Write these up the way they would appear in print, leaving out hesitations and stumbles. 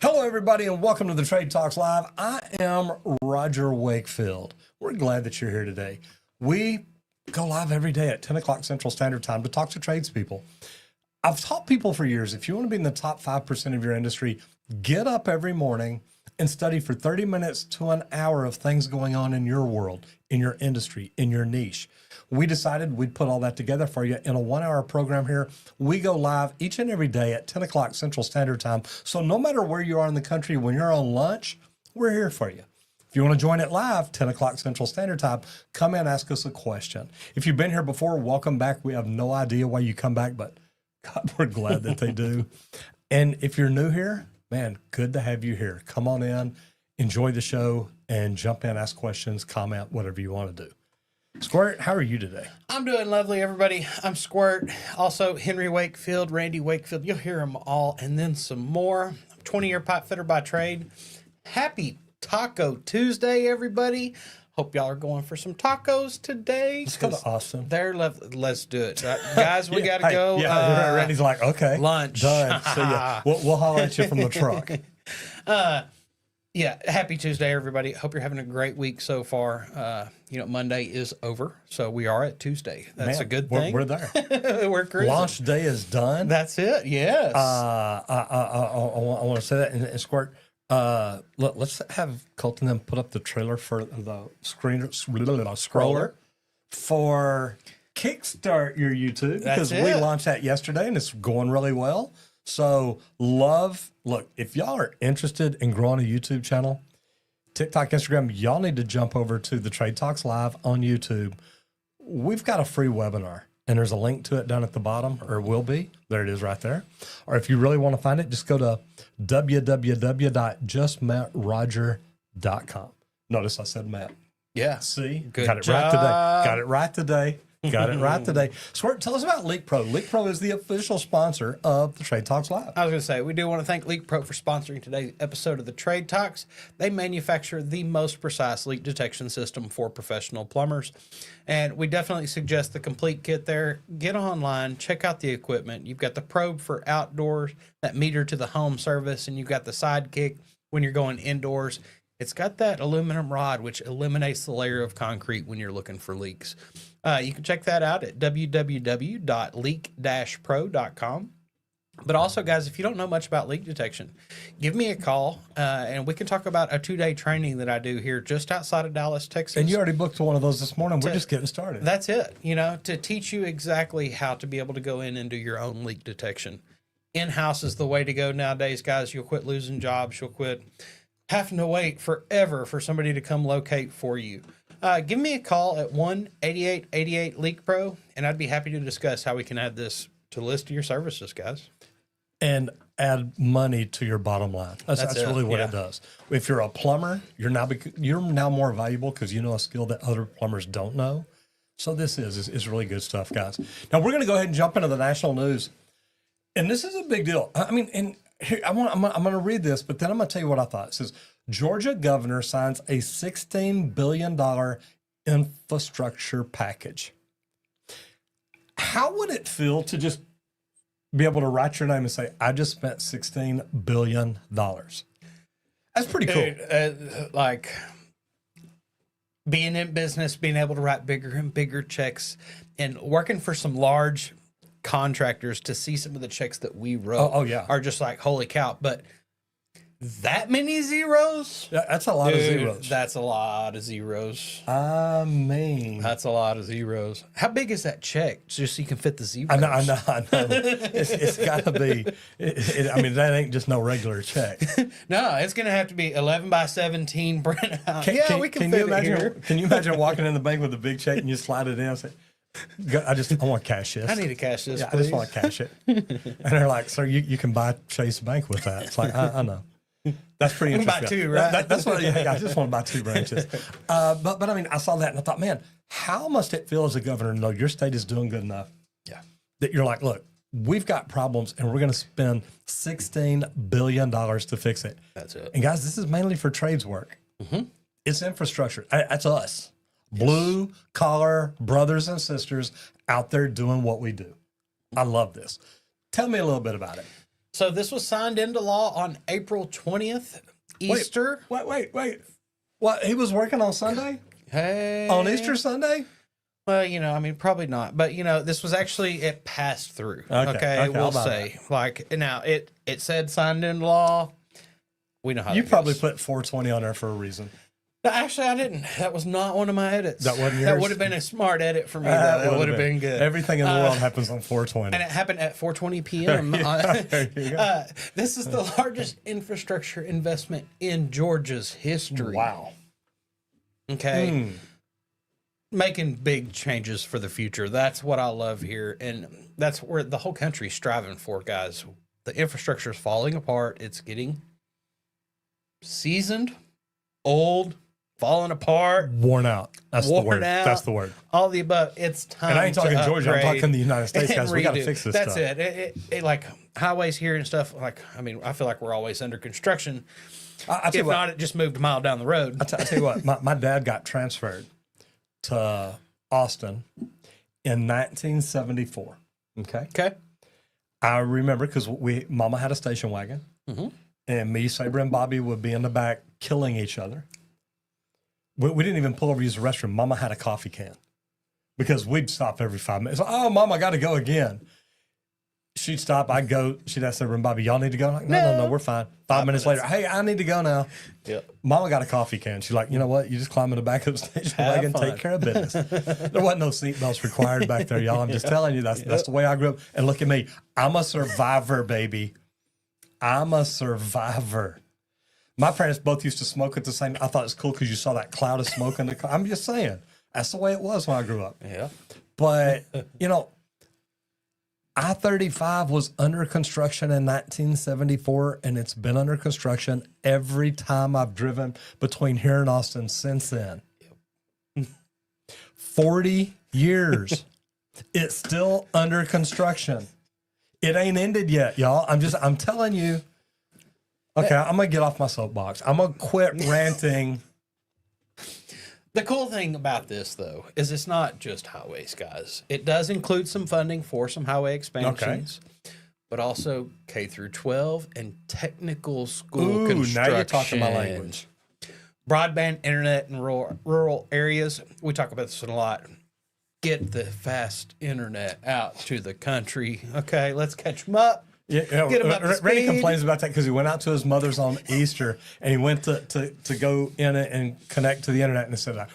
Hello, everybody, and welcome to the Trade Talks Live. I am Roger Wakefield. We're glad that you're here today. We go live every day at 10 o'clock Central Standard Time to talk to tradespeople. I've taught people for years, if you want to be in the top 5% of your industry, get up every morning and study for 30 minutes to an hour of things going on in your world, in your industry, in your niche. We decided we'd put all that together for you in a 1-hour program here. We go live each and every day at 10 o'clock Central Standard Time. So no matter where you are in the country, when you're on lunch, we're here for you. If you want to join it live, 10 o'clock Central Standard Time, come in, ask us a question. If you've been here before, welcome back. We have no idea why you come back, but God, we're glad that they do. And if you're new here, man, good to have you here. Come on in, enjoy the show, and jump in, ask questions, comment, whatever you want to do. Squirt, how are you today? I'm doing lovely, everybody. I'm Squirt. Also, Henry Wakefield, Randy Wakefield. You'll hear them all and then some more. 20-year pipe fitter by trade. Happy Taco Tuesday, everybody. Hope y'all are going for some tacos today. Let's go to Austin. Let's do it. Guys, we got to go. Yeah, Randy's like, okay. Lunch. Done. So, yeah, we'll holler at you from the truck. Yeah, happy Tuesday, everybody. Hope you're having a great week so far. Monday is over, so we are at Tuesday. That's a good thing. We're there. We're cruising. Launch day is done. That's it, yes. I want to say that, and Squirt, let's have Colton then put up the trailer for the scroller for Kickstart Your YouTube, because we launched that yesterday, and it's going really well. So look, if y'all are interested in growing a YouTube channel, TikTok, Instagram, y'all need to jump over to the Trade Talks Live on YouTube. We've got a free webinar, and there's a link to it down at the bottom, or it will be. There it is right there. Or if you really want to find it, just go to www.justmattroger.com. Notice I said Matt. Yeah. See? Good Got it job. right today. Got it right today. Got it right today. Squirt, tell us about Leak Pro. Leak Pro is the official sponsor of the Trade Talks Live. I was going to say, we do want to thank Leak Pro for sponsoring today's episode of the Trade Talks. They manufacture the most precise leak detection system for professional plumbers. And we definitely suggest the complete kit there. Get online, check out the equipment. You've got the probe for outdoors, that meter to the home service, and you've got the sidekick when you're going indoors. It's got that aluminum rod, which eliminates the layer of concrete when you're looking for leaks. You can check that out at www.leak-pro.com. But also, guys, if you don't know much about leak detection, give me a call, and we can talk about a 2-day training that I do here just outside of Dallas, Texas. And you already booked one of those this morning. We're just getting started. That's it, to teach you exactly how to be able to go in and do your own leak detection. In-house is the way to go nowadays, guys. You'll quit losing jobs. You'll quit having to wait forever for somebody to come locate for you. Give me a call at 1-8888-LEAK-PRO, and I'd be happy to discuss how we can add this to the list of your services, guys. And add money to your bottom line. That's really what it does. If you're a plumber, you're now more valuable because you know a skill that other plumbers don't know. So this is really good stuff, guys. Now we're going to go ahead and jump into the national news, and this is a big deal. I mean, and here I'm going to read this, but then I'm going to tell you what I thought. It says, Georgia governor signs a $16 billion infrastructure package. How would it feel to just be able to write your name and say, I just spent $16 billion? That's pretty cool. Dude, like being in business, being able to write bigger and bigger checks, and working for some large contractors to see some of the checks that we wrote are just like, holy cow. But that many zeros? Yeah, that's a lot of zeros. That's a lot of zeros. I mean, that's a lot of zeros. How big is that check? Just so you can fit the zeros. I know. It's got to be. I mean, that ain't just no regular check. No, it's going to have to be 11 by 17 printout. We can fit it here. Can you imagine walking in the bank with a big check and you slide it in and say, I want to cash this. I need to cash this, please. I just want to cash it. And they're like, sir, you can buy Chase Bank with that. It's like, I know. That's pretty interesting. Buy two, right? That's what. Yeah, I just want to buy 2 branches. But I mean, I saw that and I thought, man, how must it feel as a governor to know your state is doing good enough? Yeah. That you're like, look, we've got problems and we're going to spend $16 billion to fix it. That's it. And guys, this is mainly for trades work. Mm-hmm. It's infrastructure. That's us. Yes. Blue collar brothers and sisters out there doing what we do. I love this. Tell me a little bit about it. So this was signed into law on April 20th, Easter. Wait. What? He was working on Sunday? Hey. On Easter Sunday? Well, I mean, probably not. But, this was actually, it passed through. Okay, I'll we'll buy say. Like, now, it said signed into law. We know how You that probably goes. put 420 on there for a reason. No, actually, I didn't. That was not one of my edits. That wasn't That yours? would have been a smart edit for me. That would have been good. Everything in the world happens on 420. And it happened at 4:20 p.m. There you go. This is the largest infrastructure investment in Georgia's history. Wow. Okay. Making big changes for the future. That's what I love here. And that's where the whole country's striving for, guys. The infrastructure is falling apart. It's getting seasoned, old, falling apart, Worn out. That's the worn word. out. That's the word. All the above. It's time. And I ain't talking to Georgia. I'm upgrade talking the United States, and guys. We got to redo. fix this That's stuff. it. Like highways here and stuff. Like, I mean, I feel like we're always under construction. I tell you If what, not, it just moved a mile down the road. I tell you what, my dad got transferred to Austin in 1974. Okay. Okay. I remember because Mama had a station wagon, and me, Saber, and Bobby would be in the back killing each other. We didn't even pull over to use the restroom. Mama had a coffee can because we'd stop every 5 minutes. Oh, Mom, I got to go again. She'd stop. I'd go. She'd ask Saber and Bobby, y'all need to go? I'm like, no, we're fine. 5 minutes later, hey, I need to go now. Yep. Mama got a coffee can. She's like, you know what? You just climb in the back of the station wagon, fun. take care of business. There wasn't no seatbelts required back there, y'all. I'm just telling you, that's the way I grew up. And look at me. I'm a survivor, baby. I'm a survivor. My parents both used to smoke at the same. I thought it was cool because you saw that cloud of smoke in the car. I'm just saying. That's the way it was when I grew up. Yeah. But, I-35 was under construction in 1974, and it's been under construction every time I've driven between here and Austin since then. 40 years. It's still under construction. It ain't ended yet, y'all. I'm telling you. Okay, I'm going to get off my soapbox. I'm going to quit ranting. The cool thing about this, though, is it's not just highways, guys. It does include some funding for some highway expansions, but also K through 12 and technical school construction. Now you're talking my language. Broadband internet in rural areas. We talk about this a lot. Get the fast internet out to the country. Okay, let's catch them up. Yeah, Get him up to Randy speed. complains about that because he went out to his mother's on Easter and he went to go in it and connect to the internet and it said, that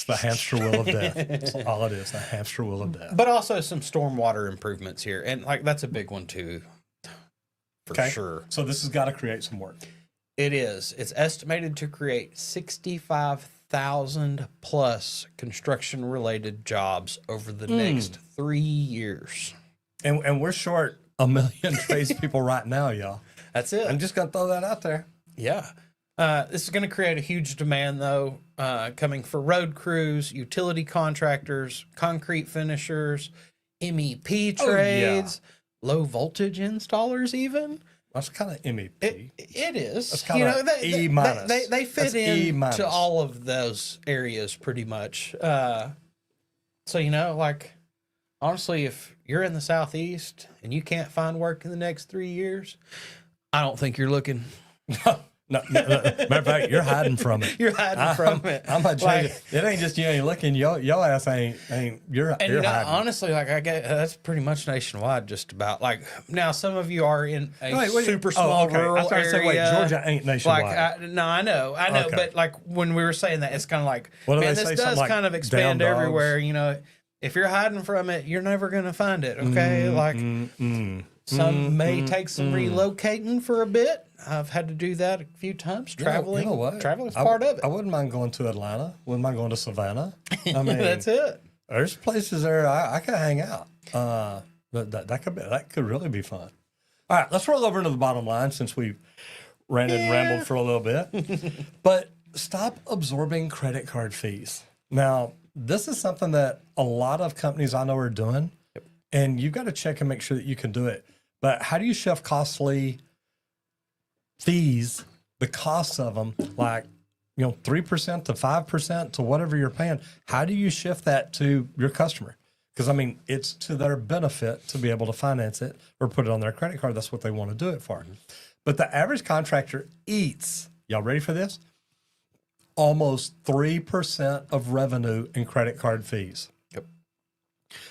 the hamster wheel of death. That's all it is, the hamster wheel of death. But also some stormwater improvements here. And that's a big one too, for sure. So this has got to create some work. It is. It's estimated to create 65,000 plus construction related jobs over the next 3 years. And we're short 1 million tradespeople right now, y'all. That's it. I'm just going to throw that out there. Yeah. This is going to create a huge demand, though, coming for road crews, utility contractors, concrete finishers, MEP trades, low voltage installers, even. That's kind of MEP. It is. That's kinda E minus. They fit That's E in minus. to all of those areas pretty much. So, honestly, if you're in the Southeast and you can't find work in the next 3 years, I don't think you're looking. No, matter of fact, you're hiding from it. You're hiding from it. I'm gonna change it. It ain't just you ain't looking. Your ass ain't. You're And hiding. honestly, I get that's pretty much nationwide. Just about now, some of you are in a super small rural I was trying to say, wait, area. Georgia ain't nationwide. I know, Okay. but like when we were saying that, it's kind of like, What do man, they this say? does Something like kind of expand down dogs? everywhere. If you're hiding from it, you're never gonna find it. Okay, some may take some relocating for a bit. I've had to do that a few times. Traveling, You know what? traveling is part of it. I wouldn't mind going to Atlanta. Wouldn't mind going to Savannah. I mean, That's it. There's places there I could hang out. That could really be fun. All right, let's roll over into the bottom line since we ranted and rambled for a little bit. But stop absorbing credit card fees. Now, this is something that a lot of companies I know are doing, and you've got to check and make sure that you can do it. But how do you shift costly fees, the costs of them, like 3% to 5% to whatever you're paying? How do you shift that to your customer? Because, I mean, it's to their benefit to be able to finance it or put it on their credit card. That's what they want to do it for. But the average contractor eats, y'all ready for this? Almost 3% of revenue in credit card fees. Yep.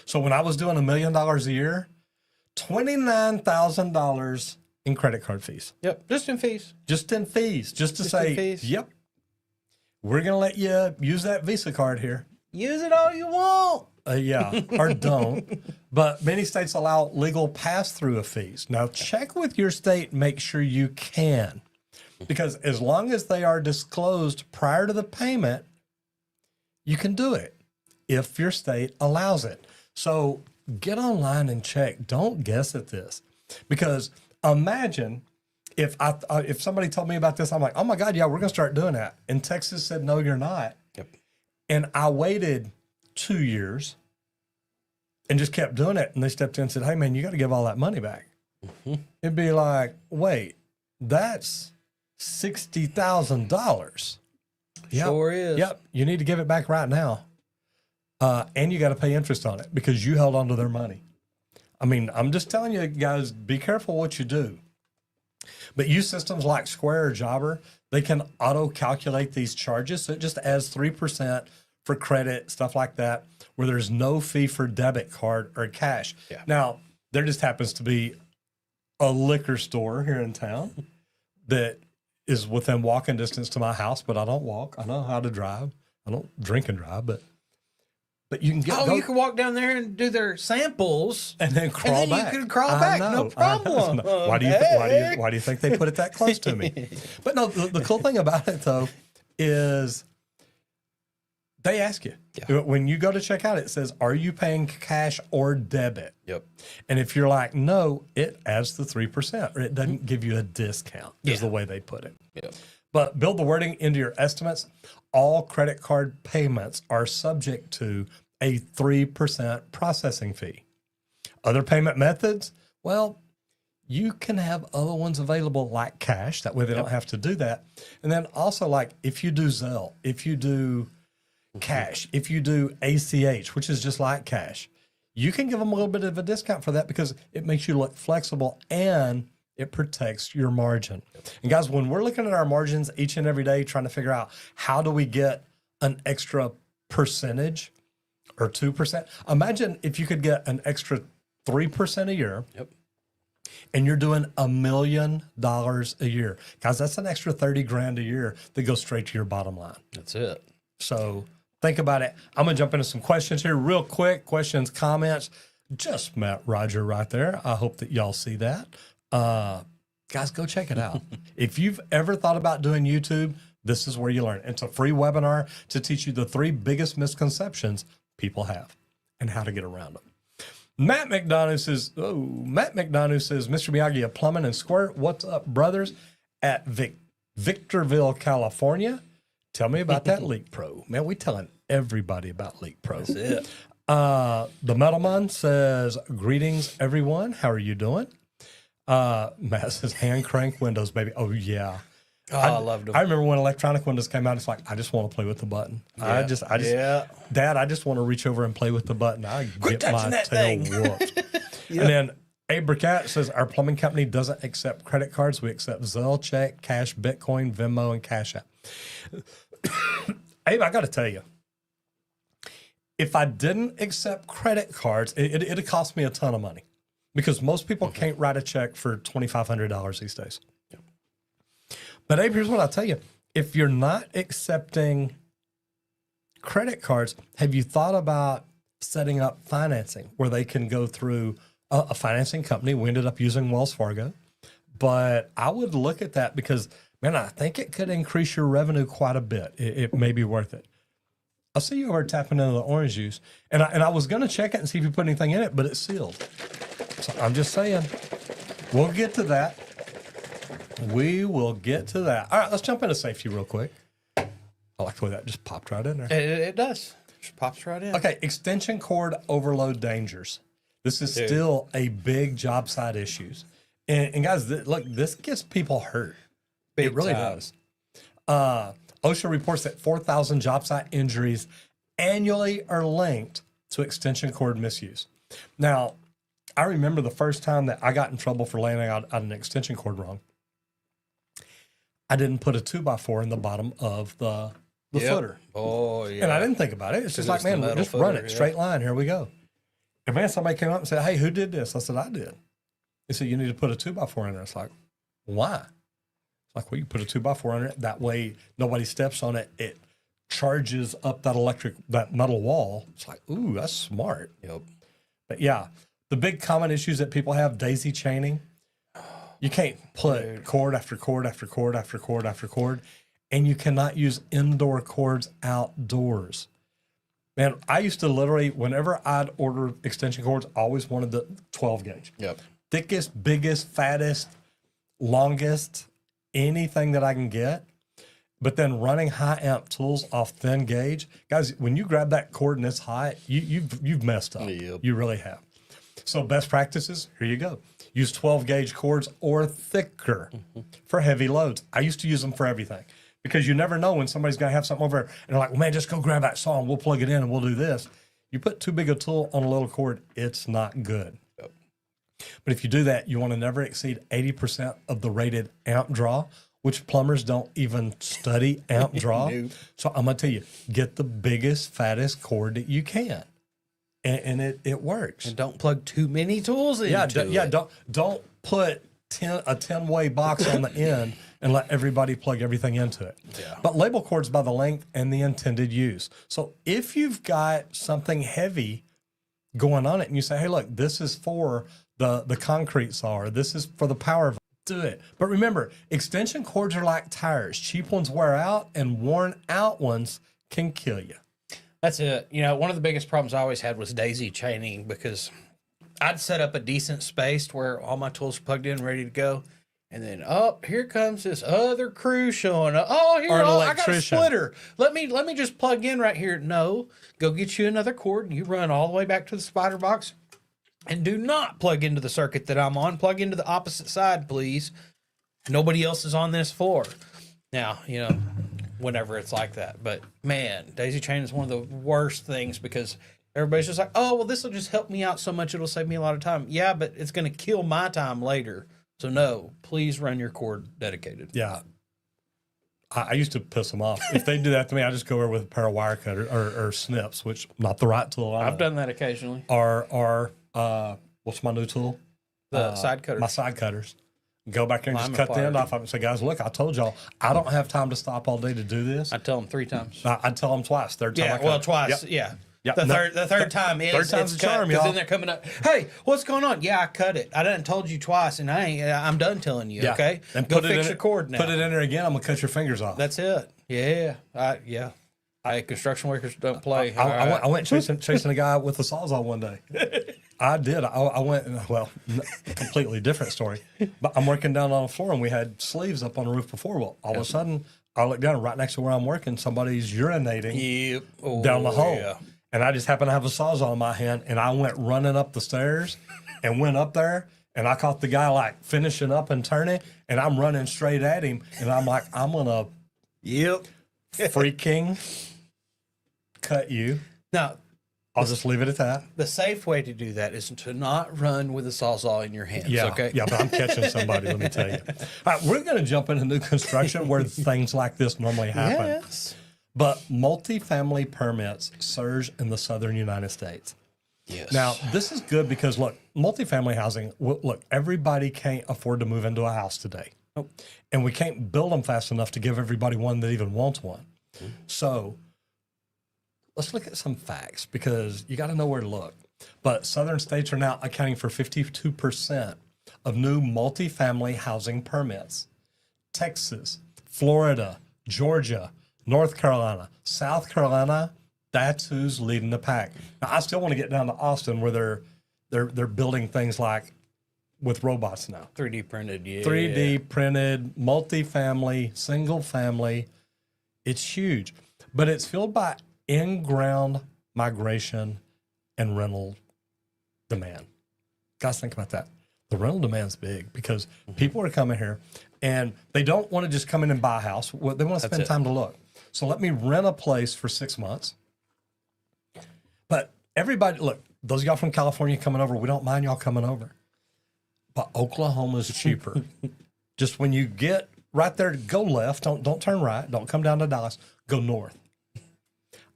So when I was doing $1 million a year, $29,000 in credit card fees. Yep. Just in fees. Just in fees. Just to Just in say, fees. yep, we're going to let you use that Visa card here. Use it all you want. Yeah, or don't. But many states allow legal pass-through of fees. Now, check with your state, make sure you can. Because as long as they are disclosed prior to the payment, you can do it if your state allows it. So get online and check. Don't guess at this. Because imagine if somebody told me about this, I'm like, oh my God, yeah, we're going to start doing that. And Texas said, no, you're not. Yep. And I waited 2 years and just kept doing it. And they stepped in and said, hey, man, you got to give all that money back. It'd be like, wait, that's $60,000. Yep. Sure is. Yep. You need to give it back right now. And you got to pay interest on it because you held on to their money. I mean, I'm just telling you guys, be careful what you do. But use systems like Square or Jobber, they can auto calculate these charges. So it just adds 3% for credit, stuff like that, where there's no fee for debit card or cash. Yeah. Now, there just happens to be a liquor store here in town that is within walking distance to my house, but I don't walk. I know how to drive. I don't drink and drive, but you can get. You can walk down there and do their samples, and then crawl and then back. you can crawl I back, know, no problem. Why do you why do you think they put it that close to me? But no, the cool thing about it though is they ask you when you go to check out. It says, "Are you paying cash or debit?" Yep. And if you're like, "No," it adds the 3%, or it doesn't give you a discount. Is the way they put it. Yep. But build the wording into your estimates. All credit card payments are subject to a 3% processing fee. Other payment methods, well, you can have other ones available like cash. That way they don't have to do that. And then also like if you do Zelle, if you do cash, if you do ACH, which is just like cash, you can give them a little bit of a discount for that because it makes you look flexible and it protects your margin. And guys, when we're looking at our margins each and every day, trying to figure out how do we get an extra percentage or 2%, imagine if you could get an extra 3% a year. Yep. And you're doing $1 million a year. Guys, that's an extra 30 grand a year that goes straight to your bottom line. That's it. So think about it. I'm going to jump into some questions here real quick. Questions, comments. Just met Roger right there. I hope that y'all see that. Guys, go check it out. If you've ever thought about doing YouTube, this is where you learn. It's a free webinar to teach you the 3 biggest misconceptions people have and how to get around them. Matt McDonough says, Mr. Miyagi of Plumbing and Squirt, what's up, brothers? At Victorville, California. Tell me about that Leak Pro. Man, we telling everybody about Leak Pro. That's it. The Metalman says, greetings, everyone. How are you doing? Matt says, hand crank windows, baby. Oh, yeah. Oh, I loved them. I remember when electronic windows came out, it's like, I just want to play with the button. I just, Dad, I just want to reach over and play with the button. I get my tail whooped. And then Abe Bricat says, our plumbing company doesn't accept credit cards. We accept Zelle, check, cash, Bitcoin, Venmo, and Cash App. Abe, I got to tell you, if I didn't accept credit cards, it'd cost me a ton of money because most people can't write a check for $2,500 these days. But Abe, here's what I'll tell you. If you're not accepting credit cards, have you thought about setting up financing where they can go through a financing company? We ended up using Wells Fargo. But I would look at that because, man, I think it could increase your revenue quite a bit. It may be worth it. I'll see you over tapping into the orange juice. And I was going to check it and see if you put anything in it, but it's sealed. So I'm just saying, we'll get to that. We will get to that. All right, let's jump into safety real quick. I like the way that just popped right in there. It does. Just pops right in. Okay, extension cord overload dangers. This is still a big job site issues. And guys, look, this gets people hurt. Big it really time. does. OSHA reports that 4,000 job site injuries annually are linked to extension cord misuse. Now, I remember the first time that I got in trouble for laying out an extension cord wrong. I didn't put a 2x4 in the bottom of the footer. Oh, yeah. And I didn't think about it. It's just like, it's the man, metal just run footer, it, yeah. straight line. Here we go. And man, somebody came up and said, hey, who did this? I said, I did. They said, you need to put a 2x4 in there. It's like, why? It's like, well, you put a 2x4 in it. That way nobody steps on it. It charges up that metal wall. It's like, ooh, that's smart. Yep. But yeah, the big common issues that people have, daisy chaining. You can't put cord after cord after cord after cord after cord, and you cannot use indoor cords outdoors. Man, I used to literally, whenever I'd order extension cords, I always wanted the 12 gauge. Yep. Thickest, biggest, fattest, longest, anything that I can get. But then running high amp tools off thin gauge, guys, when you grab that cord and it's hot, you've messed up. Yep. You really have. So best practices, here you go. Use 12 gauge cords or thicker for heavy loads. I used to use them for everything because you never know when somebody's going to have something over there and they're like, well, man, just go grab that saw and we'll plug it in and we'll do this. You put too big a tool on a little cord, it's not good. Yep. But if you do that, you want to never exceed 80% of the rated amp draw, which plumbers don't even study amp draw. Nope. So I'm going to tell you, get the biggest, fattest cord that you can. And it works. And don't plug too many tools into it. Don't put a 10-way box on the end and let everybody plug everything into it. Yeah. But label cords by the length and the intended use. So if you've got something heavy going on it and you say, hey, look, this is for the concrete saw, or this is for the power, do it. But remember, extension cords are like tires. Cheap ones wear out and worn out ones can kill you. That's it. You know, one of the biggest problems I always had was daisy chaining because I'd set up a decent space to where all my tools are plugged in, ready to go. And then, here comes this other crew showing up. Oh, here, Or an I got a electrician. splitter. Let me just plug in right here. No, go get you another cord and you run all the way back to the spider box. And do not plug into the circuit that I'm on. Plug into the opposite side, please. Nobody else is on this floor. Now, you know, whenever it's like that. But man, daisy chain is one of the worst things because everybody's just like, oh, well, this will just help me out so much. It'll save me a lot of time. Yeah, but it's going to kill my time later. So no, please run your cord dedicated. Yeah. I used to piss them off. If they do that to me, I just go over with a pair of wire cutters or snips, which not the right tool. I've done that occasionally. Or what's my new tool? The side cutters. My side cutters. Go back there and just Lime cut the end apart. off of it and say, guys, look, I told y'all, I don't have time to stop all day to do this. I tell them 3 times. I'd tell them twice. Third time I Yeah, cut well, it. twice. Yep. Yeah. Yep. The No, third time is third time's it's the charm, cut, 'cause y'all. then they're coming up. Hey, what's going on? Yeah, I cut it. I done told you twice, and I'm done telling you. Yeah. Okay, And go put it fix in your cord now. Put it in there again. I'm gonna cut your fingers off. That's it. Yeah, yeah. Construction workers don't play. I went chasing a guy with a sawzall one day. I did. I went, well, completely different story. But I'm working down on the floor and we had sleeves up on the roof before. Well, all of a sudden, I look down right next to where I'm working, somebody's urinating Yep. Oh, down the hole. yeah. And I just happened to have a sawzall in my hand and I went running up the stairs and went up there and I caught the guy like finishing up and turning and I'm running straight at him and I'm like, I'm going to Yep. freaking cut you. Now, I'll just leave it at that. the safe way to do that is to not run with a sawzall in your hands. Yeah, Okay. yeah, but I'm catching somebody, let me tell you. All right, we're going to jump into new construction where things like this normally happen. Yes. But multifamily permits surge in the southern United States. Yes. Now, this is good because, look, multifamily housing, look, everybody can't afford to move into a house today. Nope. And we can't build them fast enough to give everybody one that even wants one. So let's look at some facts because you got to know where to look. But southern states are now accounting for 52% of new multifamily housing permits. Texas, Florida, Georgia, North Carolina, South Carolina, that's who's leading the pack. Now, I still want to get down to Austin where they're building things like with robots now. 3D printed. Yeah. 3D printed, multifamily, single family. It's huge, but it's fueled by in-ground migration and rental demand. Guys, think about that. The rental demand's big because people are coming here and they don't want to just come in and buy a house. They want to spend it. time to look. So let me rent a place for 6 months. But everybody, look, those of y'all from California coming over, we don't mind y'all coming over. But Oklahoma's cheaper. Just when you get right there, go left. Don't turn right. Don't come down to Dallas. Go north.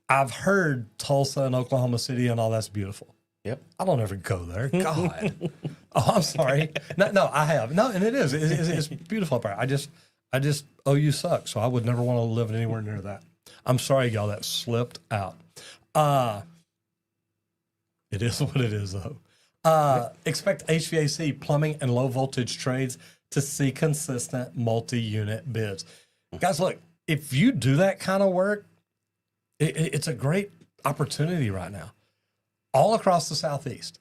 I've heard Tulsa and Oklahoma City and all that's beautiful. Yep. I don't ever go there. God. Oh, I'm sorry. No, I have. No, and it is. It's beautiful up there. I just OU sucks, so I would never want to live anywhere near that. I'm sorry, y'all, that slipped out. It is what it is, though. Expect HVAC, plumbing, and low voltage trades to see consistent multi-unit bids. Guys, look, if you do that kind of work, it's a great opportunity right now. All across the Southeast,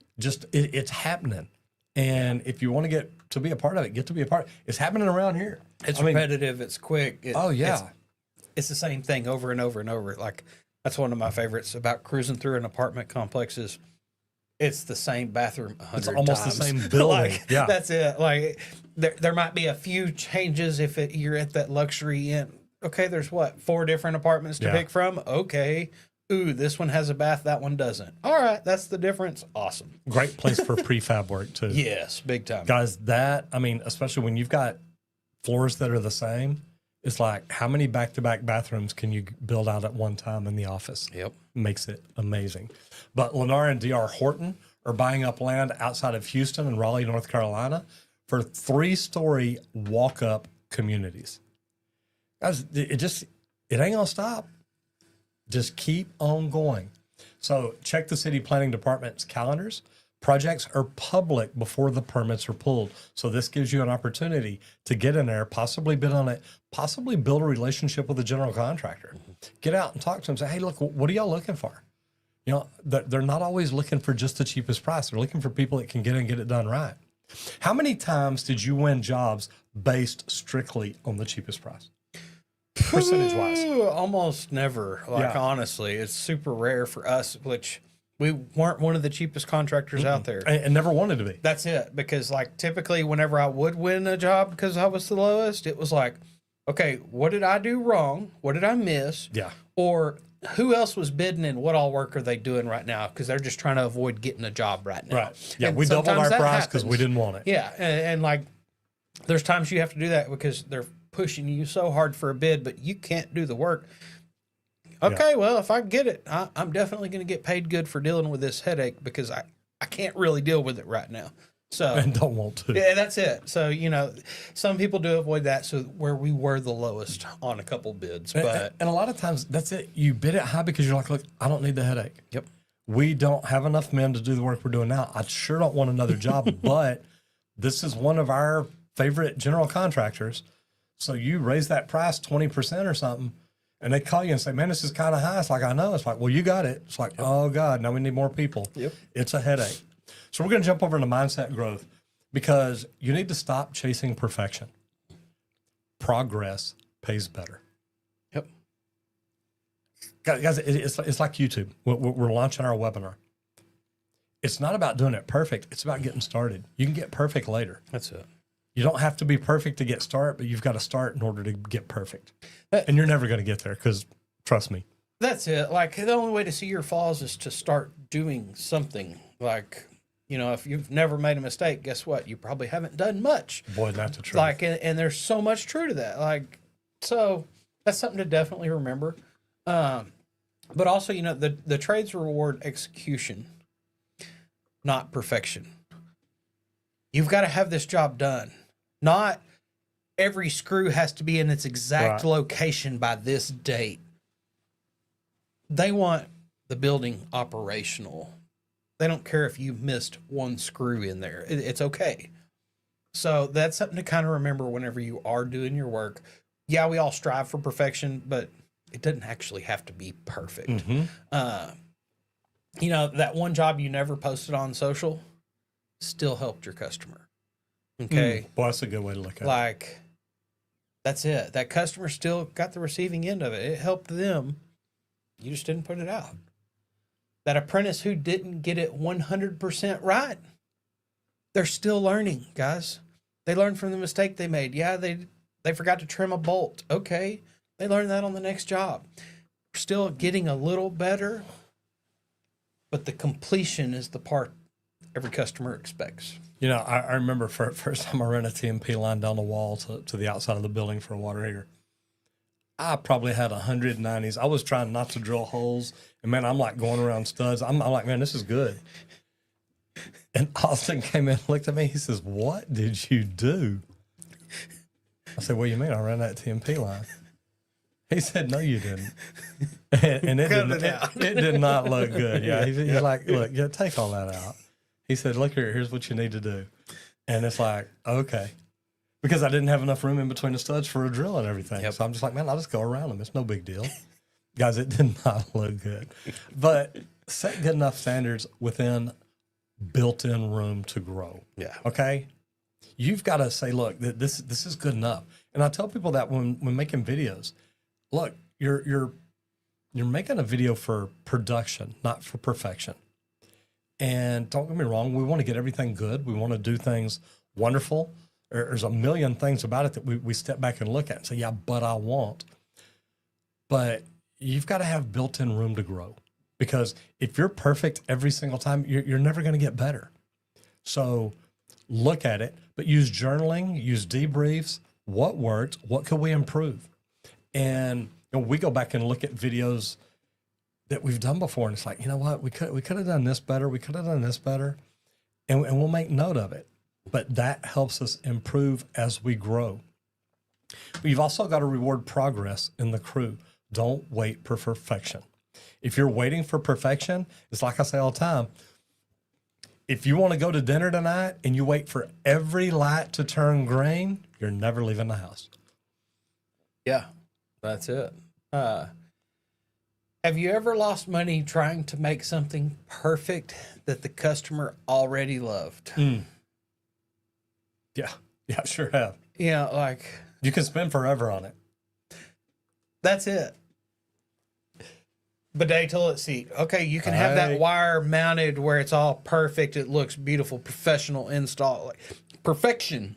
it's happening. And if you want to get to be a part of it, get to be a part. It's happening around here. It's repetitive. It's quick. It's the same thing over and over and over. Like, that's one of my favorites about cruising through an apartment complex is it's the same bathroom 100 It's almost times. the same building. Like, yeah, that's it. Like, there might be a few changes if you're at that luxury inn. Okay, there's 4 different apartments to pick from? Okay. Ooh, this one has a bath, that one doesn't. All right, that's the difference. Awesome. great place for prefab work too. Yes, big time. Guys, especially when you've got floors that are the same, it's like how many back-to-back bathrooms can you build out at one time in the office? Yep. Makes it amazing. But Lennar and DR Horton are buying up land outside of Houston and Raleigh, North Carolina for 3-story walk-up communities. Guys, it ain't gonna stop. Just keep on going. So check the city planning department's calendars. Projects are public before the permits are pulled. So this gives you an opportunity to get in there, possibly bid on it, possibly build a relationship with the general contractor. Get out and talk to them. Say, hey, look, what are y'all looking for? You know, they're not always looking for just the cheapest price. They're looking for people that can get in and get it done right. How many times did you win jobs based strictly on the cheapest price? Percentage-wise. Almost never. Honestly, it's super rare for us, which we weren't one of the cheapest contractors out there. And never wanted to be. That's it. Because typically whenever I would win a job because I was the lowest, it was like, okay, what did I do wrong? What did I miss? Yeah. Or who else was bidding and what all work are they doing right now? Because they're just trying to avoid getting a job right now. Right. Yeah, And we doubled our sometimes that price because we happens. didn't want it. Yeah. And there's times you have to do that because they're pushing you so hard for a bid, but you can't do the work. Okay, well, if I get it, I'm definitely going to get paid good for dealing with this headache because I can't really deal with it right now. So And don't want to. yeah, that's it. So, some people do avoid that. So where we were the lowest on a couple bids, but And a lot of times that's it. You bid it high because you're like, look, I don't need the headache. yep. We don't have enough men to do the work we're doing now. I sure don't want another job, but this is one of our favorite general contractors. So you raise that price 20% or something, and they call you and say, man, this is kind of high. It's like, I know. It's like, well, you got it. It's like, oh, God, now we need more people. Yep. It's a headache. So we're going to jump over into mindset growth because you need to stop chasing perfection. Progress pays better. Yep. Guys, it's like YouTube. We're launching our webinar. It's not about doing it perfect. It's about getting started. You can get perfect later. That's it. You don't have to be perfect to get started, but you've got to start in order to get perfect. And you're never going to get there because, trust me. That's it. The only way to see your flaws is to start doing something. If you've never made a mistake, guess what? You probably haven't done much. Boy, not the truth. And there's so much true to that. So that's something to definitely remember. But also, the trades reward execution, not perfection. You've got to have this job done. Not every screw has to be in its exact location by this date. They want the building operational. They don't care if you missed one screw in there. It's okay. So that's something to kind of remember whenever you are doing your work. Yeah, we all strive for perfection, but it doesn't actually have to be perfect. Mm-hmm. That one job you never posted on social still helped your customer. Okay. Well, that's a good way to look at it. That's it. That customer still got the receiving end of it. It helped them. You just didn't put it out. That apprentice who didn't get it 100% right, they're still learning, guys. They learned from the mistake they made. Yeah, they forgot to trim a bolt. Okay. They learned that on the next job. We're still getting a little better, but the completion is the part every customer expects. You know, I remember first time I ran a TMP line down the wall to the outside of the building for a water heater. I probably had 190s. I was trying not to drill holes. And man, I'm like going around studs. I'm like, man, this is good. And Austin came in and looked at me. He says, "What did you do?" I said, "What do you mean? I ran that TMP line." He said, "No, you didn't." And it did not look good. Yeah. He's like, "Look, yeah, take all that out." He said, "Look here, here's what you need to do." And it's like, okay. Because I didn't have enough room in between the studs for a drill and everything. Yep. So I'm just like, man, I'll just go around them. It's no big deal. Guys, it did not look good. But set good enough standards within built-in room to grow. Yeah. Okay? You've got to say, look, this is good enough. And I tell people that when making videos, look, you're making a video for production, not for perfection. And don't get me wrong, we want to get everything good. We want to do things wonderful. There's a million things about it that we step back and look at and say, yeah, but I want. But you've got to have built-in room to grow. Because if you're perfect every single time, you're never going to get better. So look at it, but use journaling, use debriefs. What worked? What could we improve? And we go back and look at videos that we've done before, and it's like, you know what? We could have done this better. We could have done this better. And we'll make note of it. But that helps us improve as we grow. But you've also got to reward progress in the crew. Don't wait for perfection. If you're waiting for perfection, it's like I say all the time, if you want to go to dinner tonight and you wait for every light to turn green, you're never leaving the house. Yeah, that's it. Have you ever lost money trying to make something perfect that the customer already loved? Yeah, I sure have. Yeah, like You can spend forever on it. that's it. Bidet toilet seat. Okay, you can have that wire mounted where it's all perfect. It looks beautiful, professional install. Like, perfection.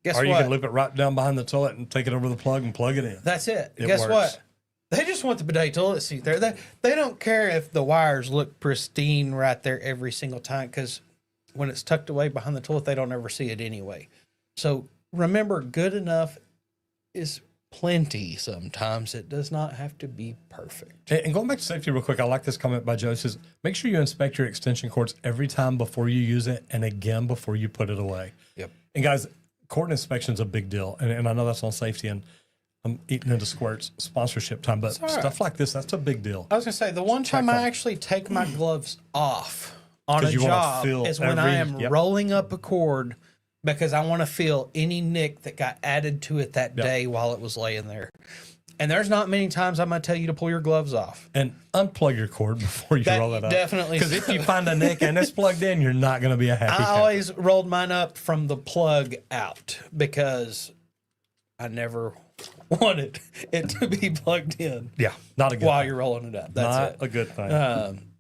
Guess Or you what? can loop it right down behind the toilet and take it over the plug and plug it in. That's it. It Guess works. what? They just want the bidet toilet seat there. They don't care if the wires look pristine right there every single time, because when it's tucked away behind the toilet, they don't ever see it anyway. So remember, good enough is plenty sometimes. It does not have to be perfect. And going back to safety real quick, I like this comment by Joe. It says, make sure you inspect your extension cords every time before you use it and again before you put it away. Yep. And guys, cord inspection is a big deal. And I know that's on safety, and I'm eating into Squirt's sponsorship time, but all right. stuff like this, that's a big deal. I was going to say, the one time I actually take my gloves off on a 'Cause you wanna job feel is when I am yep. rolling up a cord, because I want to feel any nick that got added to it that day while it was laying there. And there's not many times I'm going to tell you to pull your gloves off. And unplug your cord before you roll it up. Definitely. Because if you find a nick and it's plugged in, you're not going to be a happy I camper. always rolled mine up from the plug out, because I never wanted it to be plugged in Yeah, not a good while thing. you're rolling it up. That's Not it. a good thing.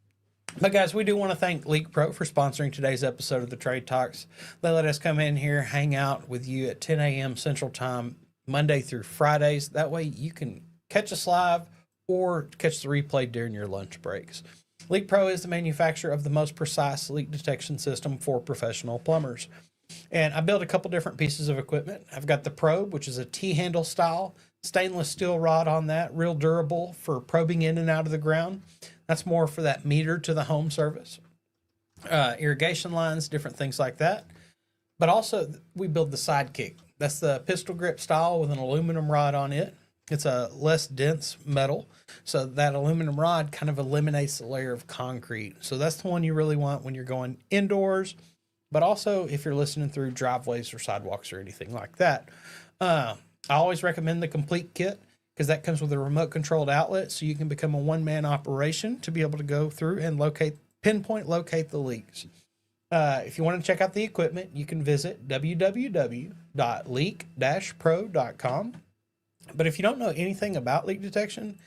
But guys, we do want to thank Leak Pro for sponsoring today's episode of the Trade Talks. They let us come in here, hang out with you at 10 a.m. Central Time, Monday through Fridays. That way you can catch us live or catch the replay during your lunch breaks. Leak Pro is the manufacturer of the most precise leak detection system for professional plumbers. And I built a couple different pieces of equipment. I've got the probe, which is a T-handle style, stainless steel rod on that, real durable for probing in and out of the ground. That's more for that meter to the home service. Irrigation lines, different things like that. But also, we build the Sidekick. That's the pistol grip style with an aluminum rod on it. It's a less dense metal, so that aluminum rod kind of eliminates the layer of concrete. So that's the one you really want when you're going indoors, but also if you're listening through driveways or sidewalks or anything like that. I always recommend the complete kit, because that comes with a remote controlled outlet, so you can become a one-man operation to be able to go through and pinpoint locate the leaks. If you want to check out the equipment, you can visit www.leak-pro.com. But if you don't know anything about leak detection,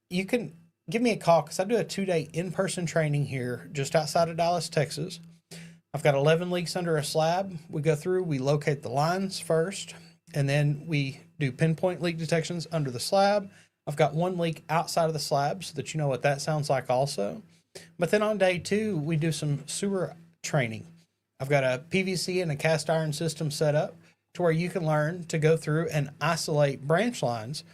you can give me a call, because I do a 2-day in-person training here just outside of Dallas, Texas. I've got 11 leaks under a slab. We go through, we locate the lines first, and then we do pinpoint leak detections under the slab. I've got one leak outside of the slab so that you know what that sounds like also. But then on day 2, we do some sewer training. I've got a PVC and a cast iron system set up to where you can learn to go through and isolate branch lines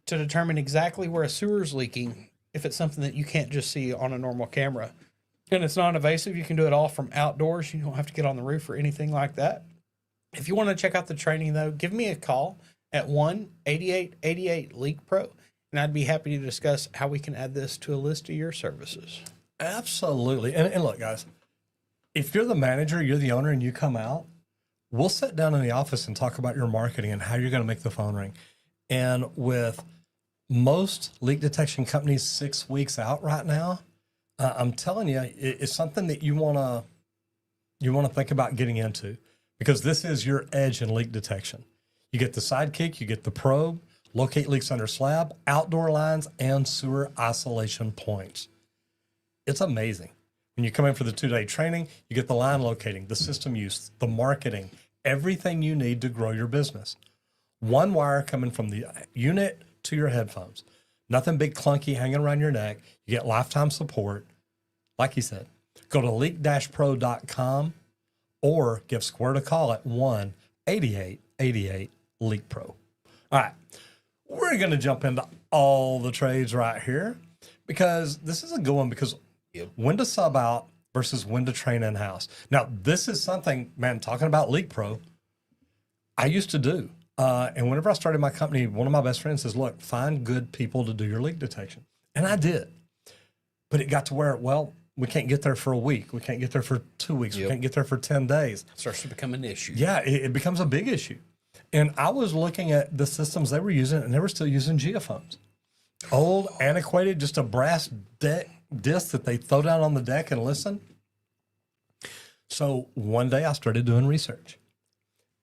to determine exactly where a sewer is leaking if it's something that you can't just see on a normal camera. And it's non-invasive. You can do it all from outdoors. You don't have to get on the roof or anything like that. If you want to check out the training, though, give me a call at 1-8888-LEAK-PRO, and I'd be happy to discuss how we can add this to a list of your services. Absolutely. And look, guys, if you're the manager, you're the owner, and you come out, we'll sit down in the office and talk about your marketing and how you're going to make the phone ring. And with most leak detection companies 6 weeks out right now, I'm telling you, it's something that you want to think about getting into, because this is your edge in leak detection. You get the Sidekick, you get the probe, locate leaks under slab, outdoor lines, and sewer isolation points. It's amazing. When you come in for the 2-day training, you get the line locating, the system use, the marketing, everything you need to grow your business. One wire coming from the unit to your headphones. Nothing big clunky hanging around your neck. You get lifetime support. Like you said, go to leak-pro.com or give Squirt a call at 1-8888-LEAK-PRO. All right, we're going to jump into all the trades right here, because this is a good one, because when to sub out versus when to train in-house. Now, this is something, man, talking about Leak Pro, I used to do. And whenever I started my company, one of my best friends says, look, find good people to do your leak detection. And I did. But it got to where, well, we can't get there for a week. We can't get there for 2 weeks. We can't get there for 10 days. It starts to become an issue. Yeah, it becomes a big issue. And I was looking at the systems they were using, and they were still using geophones. Old, antiquated, just a brass disc that they throw down on the deck and listen. So one day I started doing research.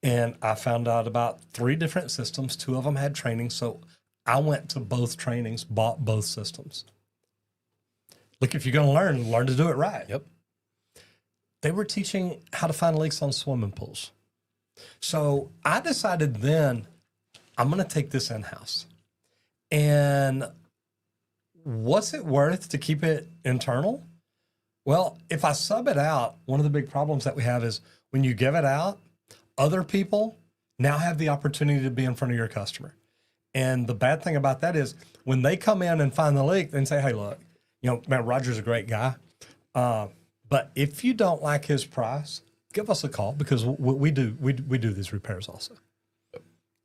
And I found out about 3 different systems. 2 of them had training. So I went to both trainings, bought both systems. Look, if you're going to learn to do it right. Yep. They were teaching how to find leaks on swimming pools. So I decided then I'm going to take this in-house. And what's it worth to keep it internal? Well, if I sub it out, one of the big problems that we have is when you give it out, other people now have the opportunity to be in front of your customer. And the bad thing about that is when they come in and find the leak, they say, hey, look, you know, man, Roger's a great guy. But if you don't like his price, give us a call, because we do these repairs also.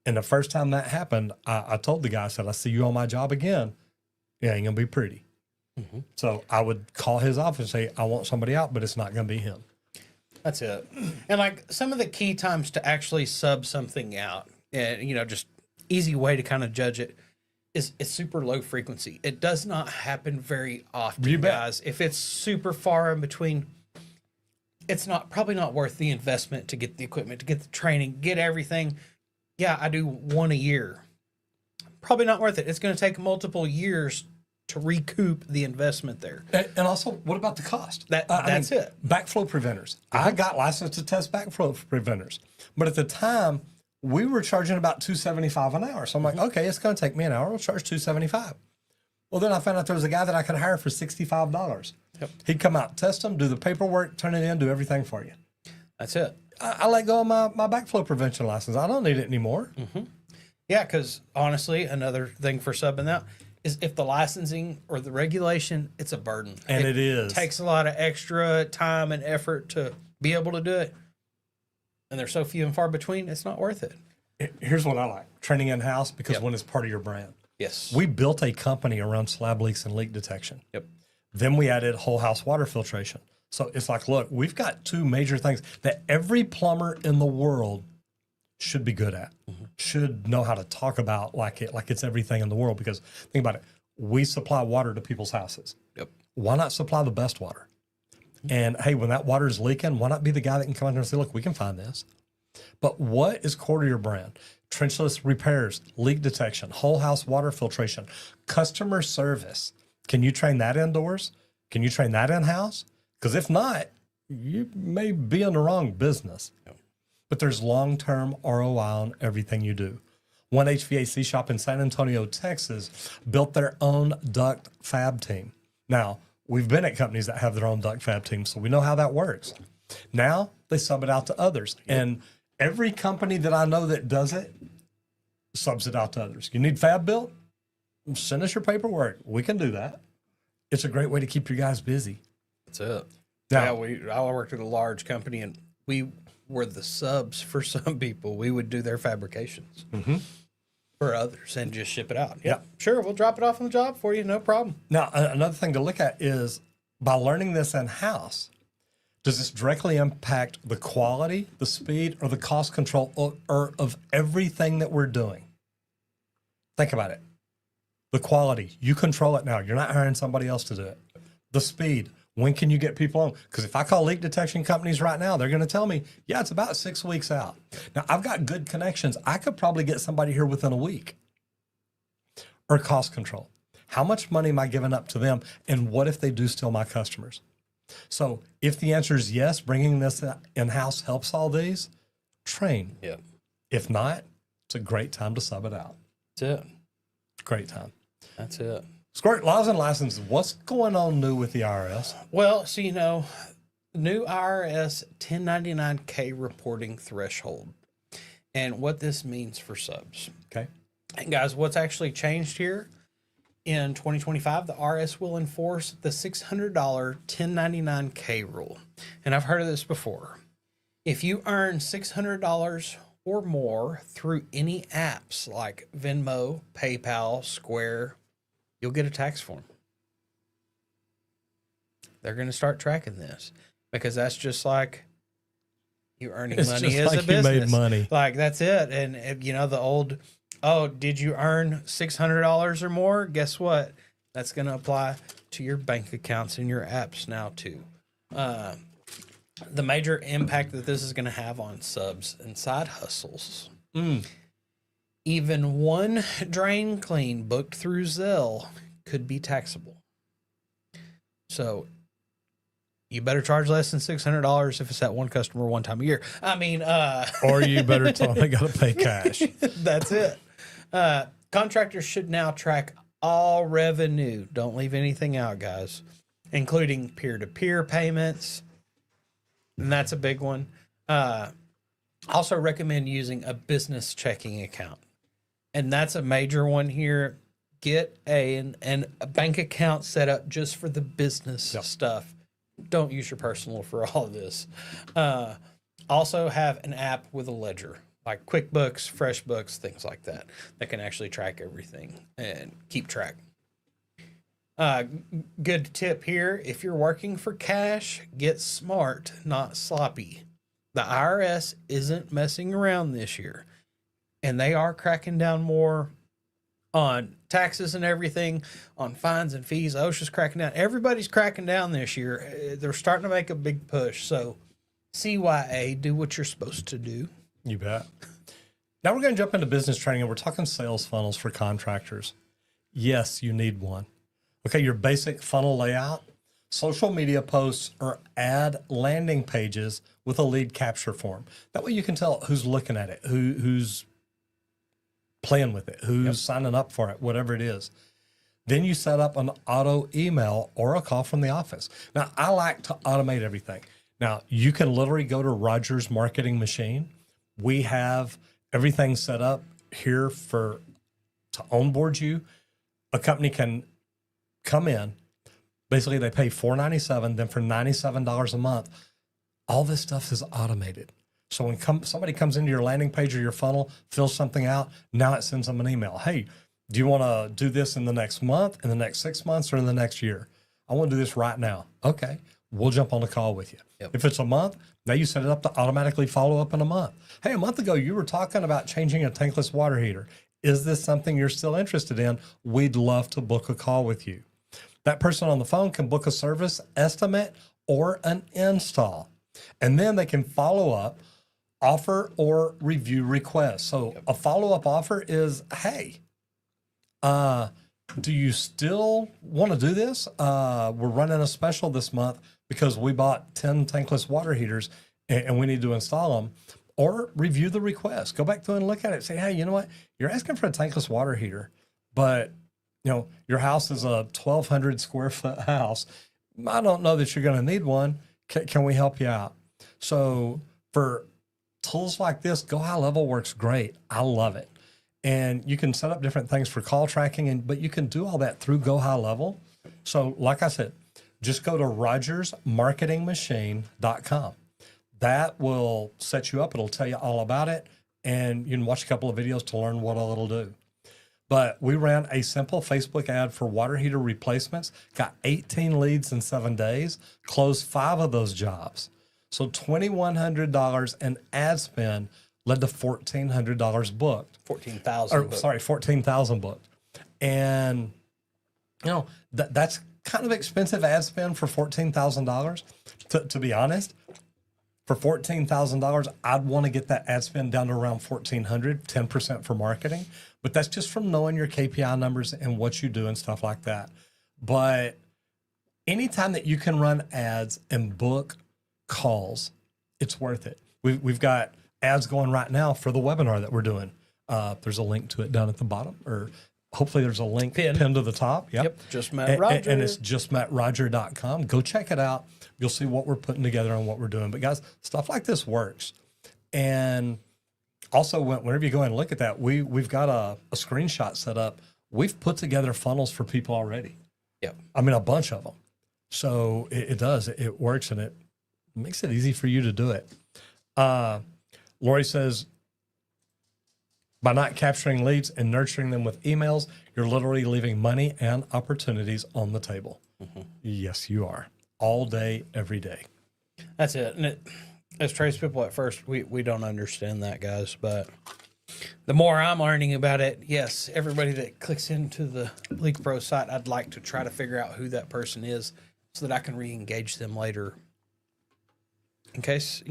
And the first time that happened, I told the guy, I said, I see you on my job again. It ain't going to be pretty. Mm-hmm. So I would call his office and say, I want somebody out, but it's not going to be him. That's it. And like some of the key times to actually sub something out, and you know, just easy way to kind of judge it is it's super low frequency. It does not happen very often, guys. If it's super far in between, it's probably not worth the investment to get the equipment, to get the training, get everything. Yeah, I do 1 a year. Probably not worth it. It's going to take multiple years to recoup the investment there. And also, what about the cost? That's it. Backflow preventers. I got licensed to test backflow preventers. But at the time, we were charging about $275 an hour. So I'm like, okay, it's going to take me an hour. I'll charge $275. Well, then I found out there was a guy that I could hire for $65. Yep. He'd come out, test them, do the paperwork, turn it in, do everything for you. That's it. I let go of my backflow prevention license. I don't need it anymore. Mm-hmm. Yeah, because honestly, another thing for subbing out is if the licensing or the regulation, it's a burden. And it is. It takes a lot of extra time and effort to be able to do it. And they're so few and far between, it's not worth it. Here's what I like. Training in-house, because when it's part of your brand. Yes. We built a company around slab leaks and leak detection. Yep. Then we added whole house water filtration. So it's like, look, we've got 2 major things that every plumber in the world should be good at, should know how to talk about like it's everything in the world. Because think about it, we supply water to people's houses. Yep. Why not supply the best water? And hey, when that water is leaking, why not be the guy that can come in there and say, look, we can find this. But what is core to your brand? Trenchless repairs, leak detection, whole house water filtration, customer service. Can you train that indoors? Can you train that in-house? Because if not, you may be in the wrong business. But there's long-term ROI on everything you do. One HVAC shop in San Antonio, Texas, built their own duct fab team. Now, we've been at companies that have their own duct fab team, so we know how that works. Now they sub it out to others. And every company that I know that does it subs it out to others. You need fab built? Send us your paperwork. We can do that. It's a great way to keep your guys busy. That's it. Now- I worked at a large company, and we were the subs for some people. We would do their fabrications for others and just ship it out. Yeah, sure, we'll drop it off on the job for you, no problem. Now, another thing to look at is by learning this in-house, does this directly impact the quality, the speed, or the cost control or of everything that we're doing? Think about it. The quality, you control it now. You're not hiring somebody else to do it. The speed, when can you get people on? Because if I call leak detection companies right now, they're going to tell me, yeah, it's about 6 weeks out. Now, I've got good connections. I could probably get somebody here within a week. Or cost control. How much money am I giving up to them? And what if they do steal my customers? So if the answer is yes, bringing this in-house helps all these, train. Yeah, If not, it's a great time to sub it out. that's it. Great time. That's it. Squirt, laws and licenses. What's going on new with the IRS? Well, so new IRS 1099K reporting threshold, and what this means for subs. Okay. And guys, what's actually changed here? In 2025, the IRS will enforce the $600 1099K rule. And I've heard of this before. If you earn $600 or more through any apps like Venmo, PayPal, Square, you'll get a tax form. They're going to start tracking this because that's just like you earning It's money just as like a you business. made money. Like that's it. And the old, oh, did you earn $600 or more? Guess what? That's going to apply to your bank accounts and your apps now too. The major impact that this is going to have on subs and side hustles. Even one drain clean booked through Zelle could be taxable. So you better charge less than $600 if it's that one customer one time a year. I mean, Or you better tell them they got to pay cash. that's it. Contractors should now track all revenue. Don't leave anything out, guys, including peer-to-peer payments. And that's a big one. Also recommend using a business checking account. And that's a major one here. Get a bank account set up just for the business stuff. Don't use your personal for all of this. Also have an app with a ledger like QuickBooks, FreshBooks, things like that can actually track everything and keep track. Good tip here. If you're working for cash, get smart, not sloppy. The IRS isn't messing around this year, and they are cracking down more on taxes and everything, on fines and fees. OSHA's cracking down. Everybody's cracking down this year. They're starting to make a big push. So CYA, do what you're supposed to do. You bet. Now we're going to jump into business training, and we're talking sales funnels for contractors. Yes, you need one. Okay, your basic funnel layout, social media posts, or ad landing pages with a lead capture form. That way you can tell who's looking at it, who's playing with it, who's signing up for it, whatever it is. Then you set up an auto email or a call from the office. Now, I like to automate everything. Now, you can literally go to Rogers Marketing Machine. We have everything set up here to onboard you. A company can come in. Basically, they pay $497. Then for $97 a month, all this stuff is automated. So when somebody comes into your landing page or your funnel, fills something out, now it sends them an email. Hey, do you want to do this in the next month, in the next 6 months, or in the next year? I want to do this right now. Okay, we'll jump on the call with you. Yep. If it's a month, now you set it up to automatically follow up in a month. Hey, a month ago, you were talking about changing a tankless water heater. Is this something you're still interested in? We'd love to book a call with you. That person on the phone can book a service estimate or an install. And then they can follow up, offer or review requests. So a follow-up offer is, hey, do you still want to do this? We're running a special this month because we bought 10 tankless water heaters and we need to install them. or review the request. Go back through and look at it. Say, hey, you know what? You're asking for a tankless water heater, but your house is a 1,200 square foot house. I don't know that you're going to need one. Can we help you out? So for tools like this, Go High Level works great. I love it. And you can set up different things for call tracking, but you can do all that through Go High Level. So like I said, just go to rogersmarketingmachine.com. That will set you up. It'll tell you all about it. And you can watch a couple of videos to learn what all it'll do. But we ran a simple Facebook ad for water heater replacements, got 18 leads in 7 days, closed 5 of those jobs. So $2,100 in ad spend led to $1,400 booked. 14,000. Sorry, 14,000 booked. And, that's kind of expensive ad spend for $14,000. To be honest, for $14,000, I'd want to get that ad spend down to around $1,400, 10% for marketing. But that's just from knowing your KPI numbers and what you do and stuff like that. But anytime that you can run ads and book calls, it's worth it. We've got ads going right now for the webinar that we're doing. There's a link to it down at the bottom, or hopefully there's a link pinned to the top. Yep. Just Matt Roger. And it's justmattroger.com. Go check it out. You'll see what we're putting together and what we're doing. But guys, stuff like this works. And also, whenever you go and look at that, we've got a screenshot set up. We've put together funnels for people already. Yep. I mean, a bunch of them. So it does. It works, and it makes it easy for you to do it. Lori says, by not capturing leads and nurturing them with emails, you're literally leaving money and opportunities on the table. Mm-hmm. Yes, you are. All day, every day. That's it. And as tradespeople at first, we don't understand that, guys. But the more I'm learning about it, yes, everybody that clicks into the League Pro site, I'd like to try to figure out who that person is so that I can re-engage them later. In case,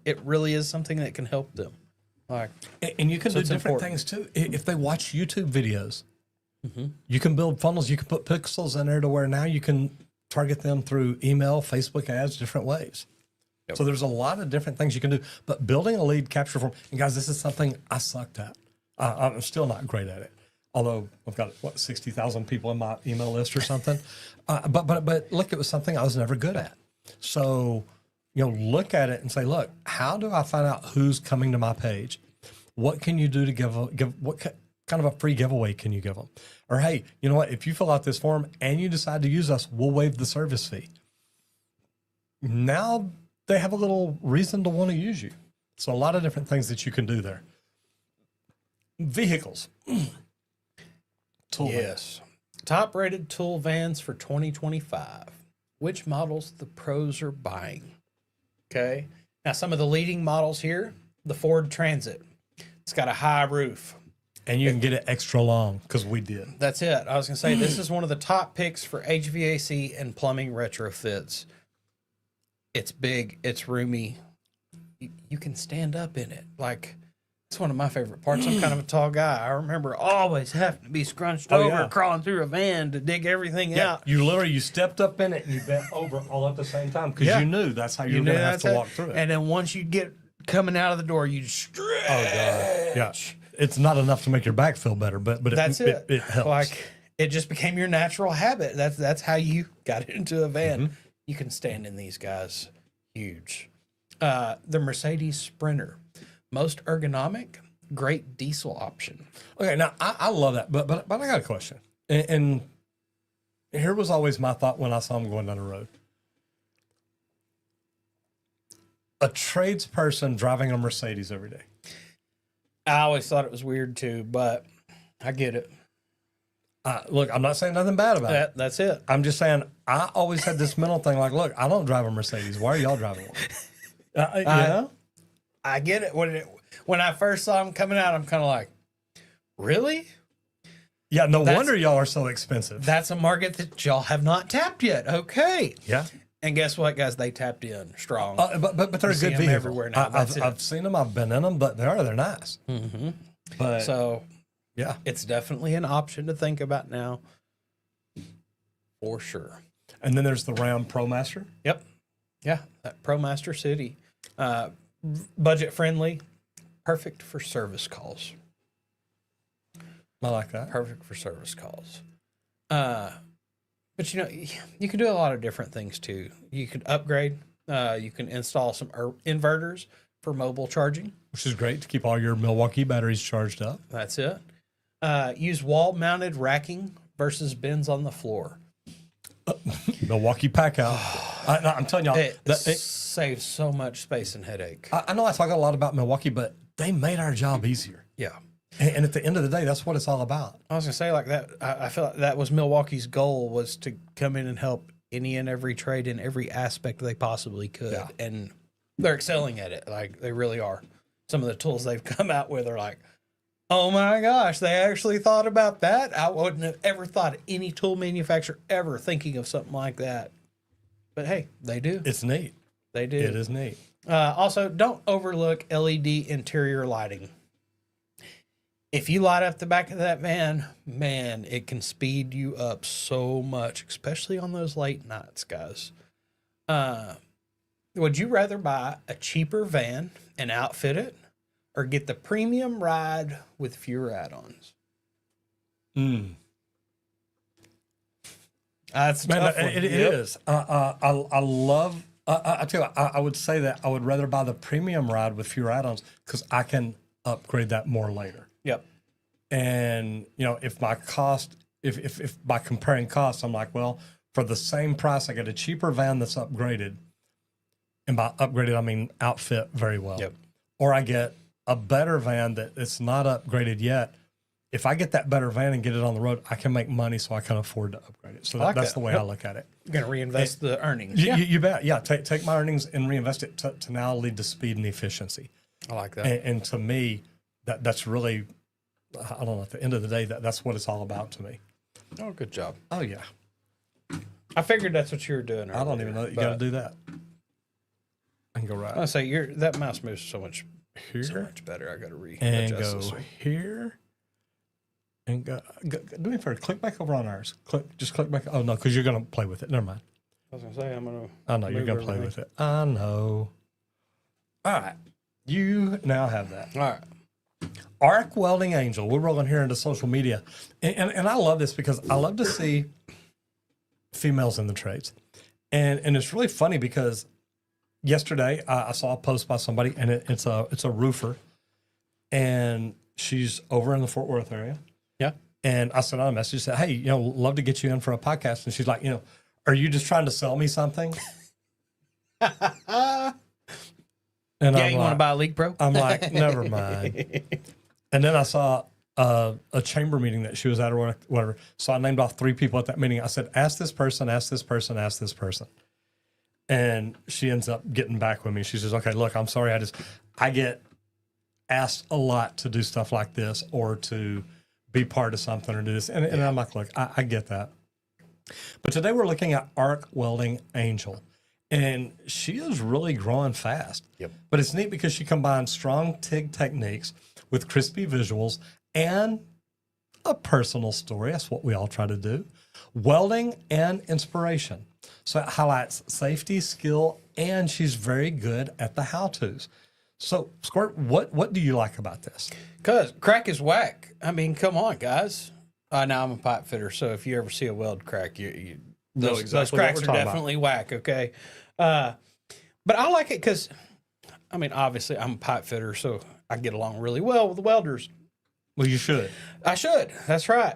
it really is something that can help them. Like, and you can do different things too. If they watch YouTube videos, you can build funnels. You can put pixels in there to where now you can target them through email, Facebook ads, different ways. Yep. So there's a lot of different things you can do. But building a lead capture form, and guys, this is something I sucked at. I'm still not great at it. Although I've got 60,000 people in my email list or something. But look, it was something I was never good at. So look at it and say, look, how do I find out who's coming to my page? What can you do to give what kind of a free giveaway can you give them? Or, hey, you know what? If you fill out this form and you decide to use us, we'll waive the service fee. Now they have a little reason to want to use you. So a lot of different things that you can do there. Vehicles. Tool yes. Top rated tool vans for 2025. Which models the pros are buying? Okay. Now, some of the leading models here, the Ford Transit. It's got a high roof. And you can get it extra long, because we did. That's it. I was going to say, this is one of the top picks for HVAC and plumbing retrofits. It's big. It's roomy. You can stand up in it. Like, it's one of my favorite parts. I'm kind of a tall guy. I remember always having to be scrunched over, crawling through a van to dig everything out. You stepped up in it and you bent over all at the same time, because you knew that's how you were going to have to walk through it. And then once you get coming out of the door, you stretch. Oh, God. Yeah. It's not enough to make your back feel better, but that's it. It helps. Like, it just became your natural habit. That's how you got into a van. Mm-hmm. You can stand in these guys. Huge. The Mercedes Sprinter. Most ergonomic, great diesel option. Okay, now I love that, but I got a question. And here was always my thought when I saw them going down the road. A tradesperson driving a Mercedes every day. I always thought it was weird too, but I get it. Look, I'm not saying nothing bad about it. That's it. I'm just saying I always had this mental thing like, look, I don't drive a Mercedes. Why are y'all driving one? I get it. When I first saw them coming out, I'm kind of like, really? Yeah, no wonder y'all are so expensive. That's a market that y'all have not tapped yet. Okay. Yeah. And guess what, guys? They tapped in strong. But they're a good vehicle. Everywhere now. I've seen them. I've been in them, but they're nice. Mm-hmm. But so, yeah, it's definitely an option to think about now, for sure. And then there's the Ram ProMaster. Yep. Yeah, that ProMaster City, budget friendly. perfect for service calls. I like that. Perfect for service calls. But you can do a lot of different things too. You could upgrade. You can install some inverters for mobile charging. Which is great to keep all your Milwaukee batteries charged up. That's it. Use wall-mounted racking versus bins on the floor. Milwaukee pack out. I'm telling y'all, It saves so much space and headache. I know I talk a lot about Milwaukee, but they made our job easier. Yeah. And at the end of the day, that's what it's all about. I was gonna say like that. I feel like that was Milwaukee's goal, was to come in and help any and every trade in every aspect they possibly could, Yeah. and they're excelling at it. Like they really are. Some of the tools they've come out with are like, oh my gosh, they actually thought about that. I wouldn't have ever thought of any tool manufacturer ever thinking of something like that. But hey, they do. It's neat. They do. It is neat. Also, don't overlook LED interior lighting. If you light up the back of that van, man, it can speed you up so much, especially on those late nights, guys. Would you rather buy a cheaper van and outfit it, or get the premium ride with fewer add-ons? That's a Man, tough one. it Yep. is. I love. I tell you, I would say that I would rather buy the premium ride with fewer add-ons because I can upgrade that more later. Yep. And if my cost, if by comparing costs, I'm like, well, for the same price, I get a cheaper van that's upgraded, and by upgraded I mean outfit very well. Yep. Or I get a better van that it's not upgraded yet. If I get that better van and get it on the road, I can make money, so I can afford to upgrade it. So like that's that. the way I look at it. You're going to reinvest the earnings. You bet. Yeah, take my earnings and reinvest it to now lead to speed and efficiency. I like that. And to me, that's really, I don't know. At the end of the day, that's what it's all about to me. Oh, good job. Oh yeah, I figured that's what you were doing. I don't even know that you got to do that. I can go I right say that mouse moves so much here better. I got to and readjust go this one. here and go. Do me a favor. Click back over on ours. Just click back. Oh no, because you're gonna play with it. Never mind. I was gonna say I'm gonna. I know you're gonna play with it. I know. All right, you now have that. All right. Arc Welding Angel. We're rolling here into social media. And I love this because I love to see females in the trades. And it's really funny because yesterday I saw a post by somebody, and it's a roofer, and she's over in the Fort Worth area. Yeah. And I sent out a message, said, hey, love to get you in for a podcast. And she's like, are you just trying to sell me something? And Yeah, I'm you want to buy a League Pro? I'm like, never mind. And then I saw a chamber meeting that she was at or whatever. So I named off 3 people at that meeting. I said, ask this person, ask this person, ask this person. And she ends up getting back with me. She says, okay, look, I'm sorry. I get asked a lot to do stuff like this or to be part of something or do this. And I'm like, look, I get that. But today we're looking at Arc Welding Angel. And she is really growing fast. Yep. But it's neat because she combines strong TIG techniques with crispy visuals and a personal story. That's what we all try to do. Welding and inspiration. So it highlights safety, skill, and she's very good at the how-tos. So, Squirt, what do you like about this? Because crack is whack. I mean, come on, guys. Now I'm a pipe fitter, so if you ever see a weld crack, you Know those exactly what cracks we're are talking about. definitely whack, okay? But I like it because, I mean, obviously I'm a pipe fitter, so I get along really well with the welders. Well, you should. I should. That's right.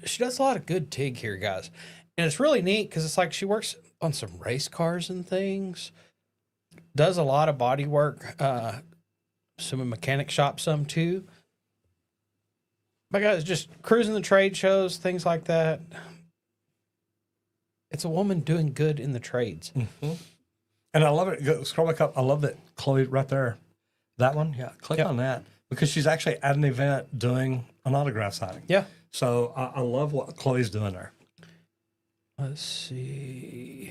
She does a lot of good TIG here, guys. And it's really neat because it's like she works on some race cars and things, does a lot of body work, some mechanic shop, some too. But guys, just cruising the trade shows, things like that. It's a woman doing good in the trades. Mm-hmm. And I love it. Scroll back up. I love that Chloe right there. That one? Yeah. Click on that because she's actually at an event doing an autograph signing. Yeah. So I love what Chloe's doing there. Let's see.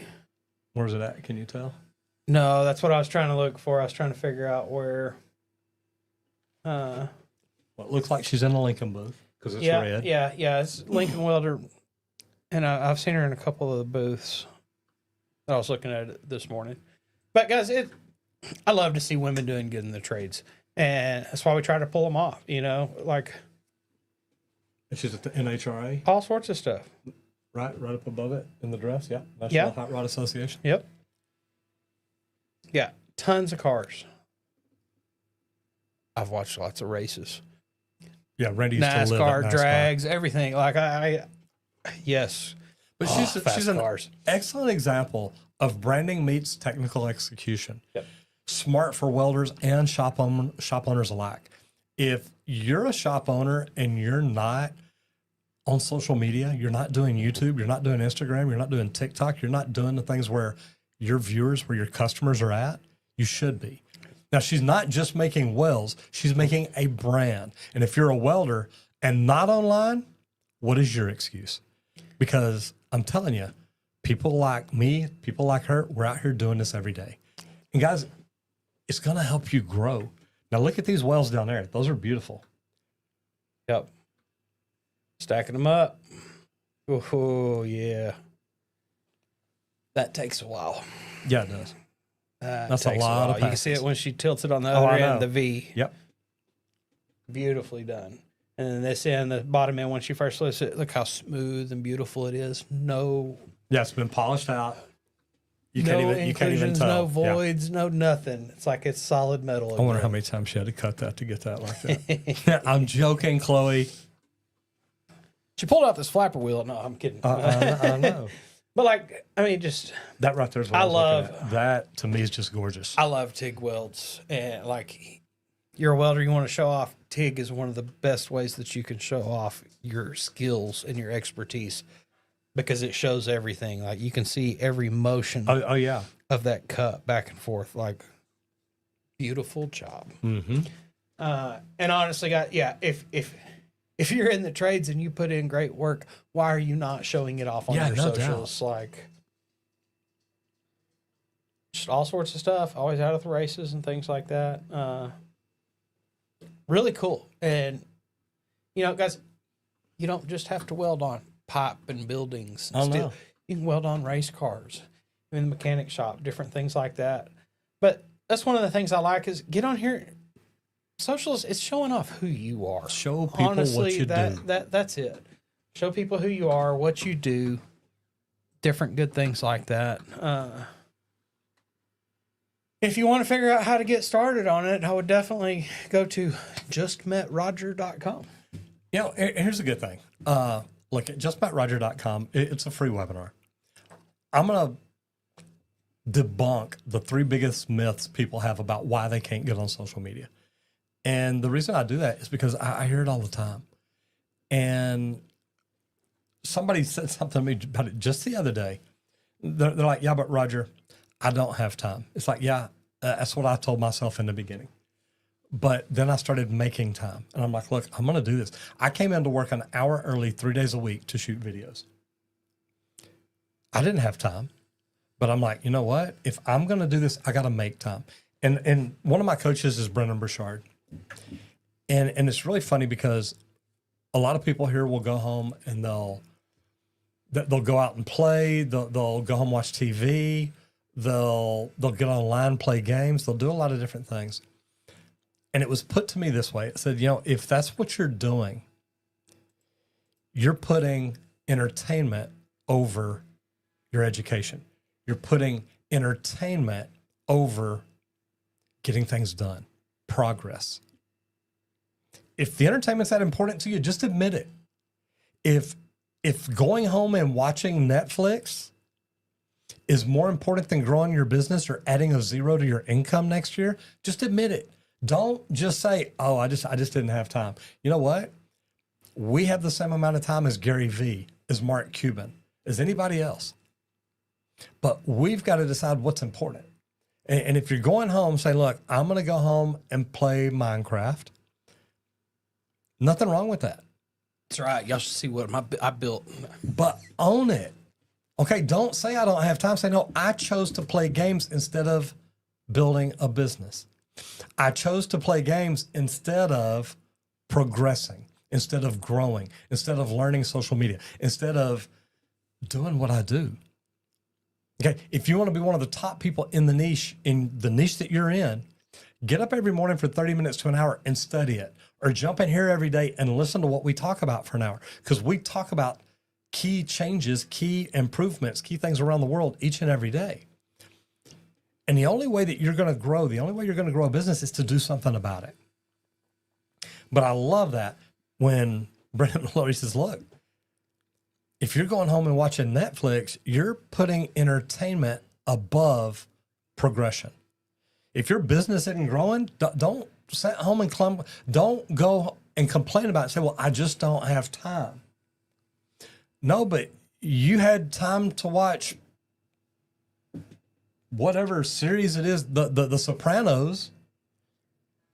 Where's it at? Can you tell? No, that's what I was trying to look for. I was trying to figure out where. Well, it looks like she's in a Lincoln booth because it's red. Yeah. It's Lincoln Welder. And I've seen her in a couple of the booths that I was looking at this morning. But guys, I love to see women doing good in the trades. And that's why we try to pull them off, like And she's at the NHRA, all sorts of stuff. right up above it in the dress. Yeah, National Yeah. Hot Rod Association. Yep. Yeah, tons of cars. I've watched lots of races. Yeah, Randy used to live at NASCAR, NASCAR. drags, everything. Like yes. But Fast she's an cars. excellent example of branding meets technical execution. Yep. Smart for welders and shop owners alike. If you're a shop owner and you're not on social media, you're not doing YouTube, you're not doing Instagram, you're not doing TikTok, you're not doing the things where your viewers, where your customers are at, you should be. Now, she's not just making welds, she's making a brand. And if you're a welder and not online, what is your excuse? Because I'm telling you, people like me, people like her, we're out here doing this every day. And guys, it's going to help you grow. Now, look at these welds down there. Those are beautiful. Yep. Stacking them up. Oh, yeah. That takes a while. Yeah, it does. That's a lot of You can see passes. it when she tilts it on the Oh, other I know. end, the V. Yep. Beautifully done. And then this end, the bottom end, when she first lifts it, look how smooth and beautiful it is. No, Yeah, it's been polished out. You no can't even inclusions, tell. no Yeah. voids, no nothing. It's like it's solid metal. I wonder again. how many times she had to cut that to get that like that. I'm joking, Chloe. She pulled out this flapper wheel. No, I'm kidding. I know. But like, I mean, just That right there is what I I was looking love- at. That to me is just gorgeous. I love TIG welds, and like, you're a welder, you want to show off. TIG is one of the best ways that you can show off your skills and your expertise because it shows everything. Like you can see every motion Oh yeah. of that cut back and forth. Like, beautiful job. Mm-hmm. And honestly, if you're in the trades and you put in great work, why are you not showing it off on Yeah, your no socials? Like, just all sorts of stuff. Always out at the races and things like that. Really cool. And guys, you don't just have to weld on pipe and buildings. And Oh, steel. no. You can weld on race cars in the mechanic shop, different things like that. But that's one of the things I like is get on here. Socials, it's showing off who you are. Show people Honestly, what you do. that's it. Show people who you are, what you do, different good things like that. If you want to figure out how to get started on it, I would definitely go to justmetroger.com. Here's a good thing. Look at justmetroger.com. It's a free webinar. I'm going to debunk the 3 biggest myths people have about why they can't get on social media. And the reason I do that is because I hear it all the time. And somebody said something to me about it just the other day. They're like, yeah, but Roger, I don't have time. It's like, yeah, that's what I told myself in the beginning. But then I started making time. And I'm like, look, I'm going to do this. I came into work an hour early, 3 days a week to shoot videos. I didn't have time. But I'm like, you know what? If I'm going to do this, I got to make time. And one of my coaches is Brennan Burchard. And it's really funny because a lot of people here will go home and they'll go out and play. They'll go home, watch TV. They'll get online, play games. They'll do a lot of different things. And it was put to me this way. It said, if that's what you're doing, you're putting entertainment over your education. You're putting entertainment over getting things done, progress. If the entertainment's that important to you, just admit it. If going home and watching Netflix is more important than growing your business or adding a zero to your income next year, just admit it. Don't just say, oh, I just didn't have time. You know what? We have the same amount of time as Gary Vee, as Mark Cuban, as anybody else. But we've got to decide what's important. And if you're going home, say, look, I'm going to go home and play Minecraft. Nothing wrong with that. That's right. Y'all should see what I built. But own it. Okay, don't say I don't have time. Say, no, I chose to play games instead of building a business. I chose to play games instead of progressing, instead of growing, instead of learning social media, instead of doing what I do. Okay, if you want to be one of the top people in the niche that you're in, Get up every morning for 30 minutes to an hour and study it, or jump in here every day and listen to what we talk about for an hour. Because we talk about key changes, key improvements, key things around the world each and every day. And the only way that you're going to grow, the only way you're going to grow a business is to do something about it. But I love that when Brendan Malloy says, look, if you're going home and watching Netflix, you're putting entertainment above progression. If your business isn't growing, don't sit home and don't go and complain about it and say, well, I just don't have time. No, but you had time to watch whatever series it is, the Sopranos.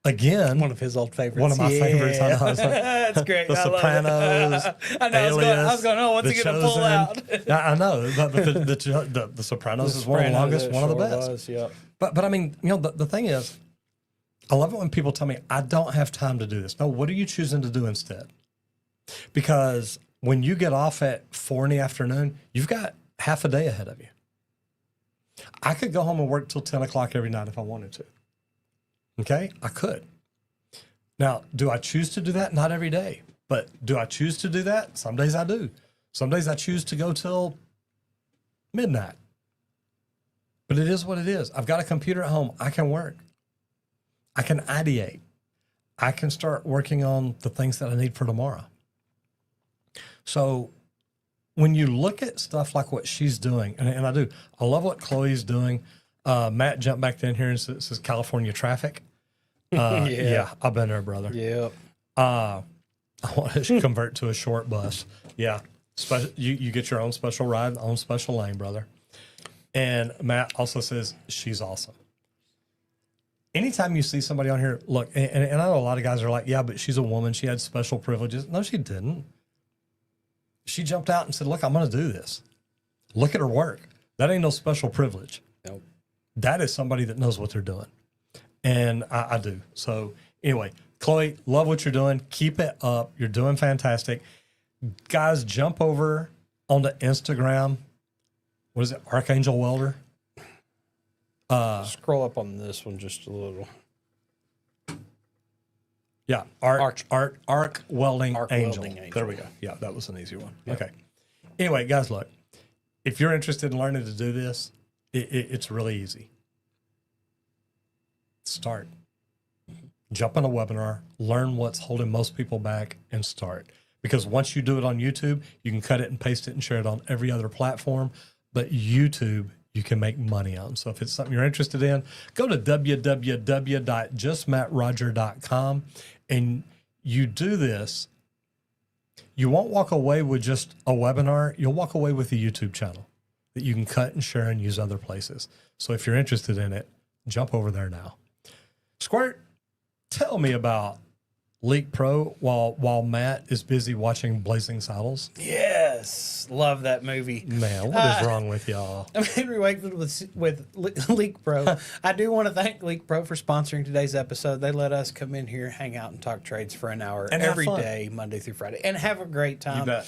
Again, One of his old favorites. one of my favorites. I know. I was like, That's great. The I love Sopranos. it. I know. Alias, I was going, oh, what's The he going to pull Chosen. out? I know, but the Sopranos is one of the longest, one of the best. But I mean, the thing is, I love it when people tell me I don't have time to do this. No, what are you choosing to do instead? Because when you get off at 4 in the afternoon, you've got half a day ahead of you. I could go home and work till 10 o'clock every night if I wanted to. Okay, I could. Now, do I choose to do that? Not every day. But do I choose to do that? Some days I do. Some days I choose to go till midnight. But it is what it is. I've got a computer at home. I can work. I can ideate. I can start working on the things that I need for tomorrow. So when you look at stuff like what she's doing, and I do, I love what Chloe's doing. Matt jumped back in here and says California traffic. Yeah, I've been there, brother. Yep. I want to convert to a short bus. Yeah. You get your own special ride, own special lane, brother. And Matt also says she's awesome. Anytime you see somebody on here, look, and I know a lot of guys are like, yeah, but she's a woman. She had special privileges. No, she didn't. She jumped out and said, look, I'm going to do this. Look at her work. That ain't no special privilege. Nope. That is somebody that knows what they're doing. And I do. So anyway, Chloe, love what you're doing. Keep it up. You're doing fantastic. Guys, jump over onto Instagram. What is it? Archangel Welder. Scroll up on this one just a little. Yeah. Arc Welding Arc Angel. Welding Angel. There we go. Yeah, that was an easy one. Yep. Okay. Anyway, guys, look, if you're interested in learning to do this, it's really easy. Start. Jump on a webinar, learn what's holding most people back, and start. Because once you do it on YouTube, you can cut it and paste it and share it on every other platform. But YouTube, you can make money on. So if it's something you're interested in, go to www.justmattroger.com and you do this. You won't walk away with just a webinar. You'll walk away with a YouTube channel that you can cut and share and use other places. So if you're interested in it, jump over there now. Squirt, tell me about Leak Pro while Matt is busy watching Blazing Saddles. Yes. Love that movie. Man, what is wrong with y'all? I'm Henry Wakefield with Leak Pro. I do want to thank Leak Pro for sponsoring today's episode. They let us come in here, hang out, and talk trades for an hour And have every fun. day, Monday through Friday, and have a great time. You bet.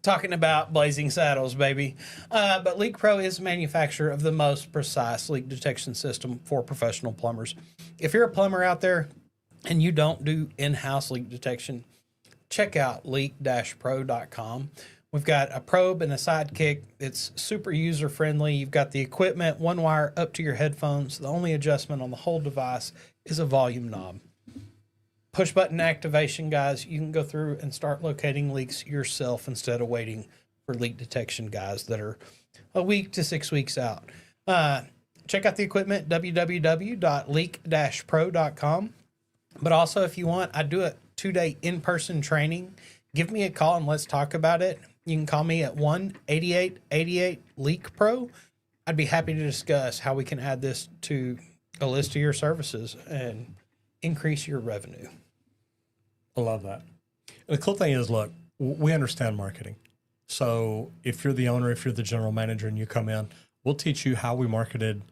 Talking about Blazing Saddles, baby. But Leak Pro is a manufacturer of the most precise leak detection system for professional plumbers. If you're a plumber out there and you don't do in-house leak detection, check out leak-pro.com. We've got a probe and a sidekick. It's super user-friendly. You've got the equipment, one wire up to your headphones. The only adjustment on the whole device is a volume knob. Push button activation, guys. You can go through and start locating leaks yourself instead of waiting for leak detection guys that are a week to 6 weeks out. Check out the equipment, www.leak-pro.com. But also, if you want, I do a 2-day in-person training. Give me a call and let's talk about it. You can call me at 1-8888-LEAK-PRO. I'd be happy to discuss how we can add this to a list of your services and increase your revenue. I love that. And the cool thing is, look, we understand marketing. So if you're the owner, if you're the general manager and you come in, we'll teach you how we marketed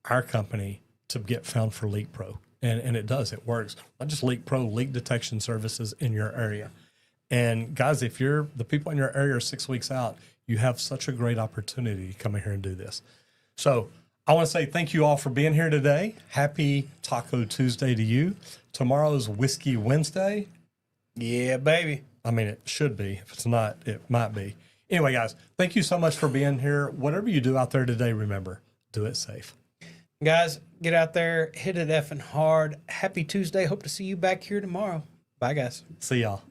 our company to get found for Leak Pro. And it does, it works. Not just Leak Pro, leak detection services in your area. And guys, if you're the people in your area are 6 weeks out, you have such a great opportunity to come in here and do this. So I want to say thank you all for being here today. Happy Taco Tuesday to you. Tomorrow's Whiskey Wednesday. Yeah, baby. I mean, it should be. If it's not, it might be. Anyway, guys, thank you so much for being here. Whatever you do out there today, remember, do it safe. Guys, get out there, hit it effing hard. Happy Tuesday. Hope to see you back here tomorrow. Bye, guys. See y'all.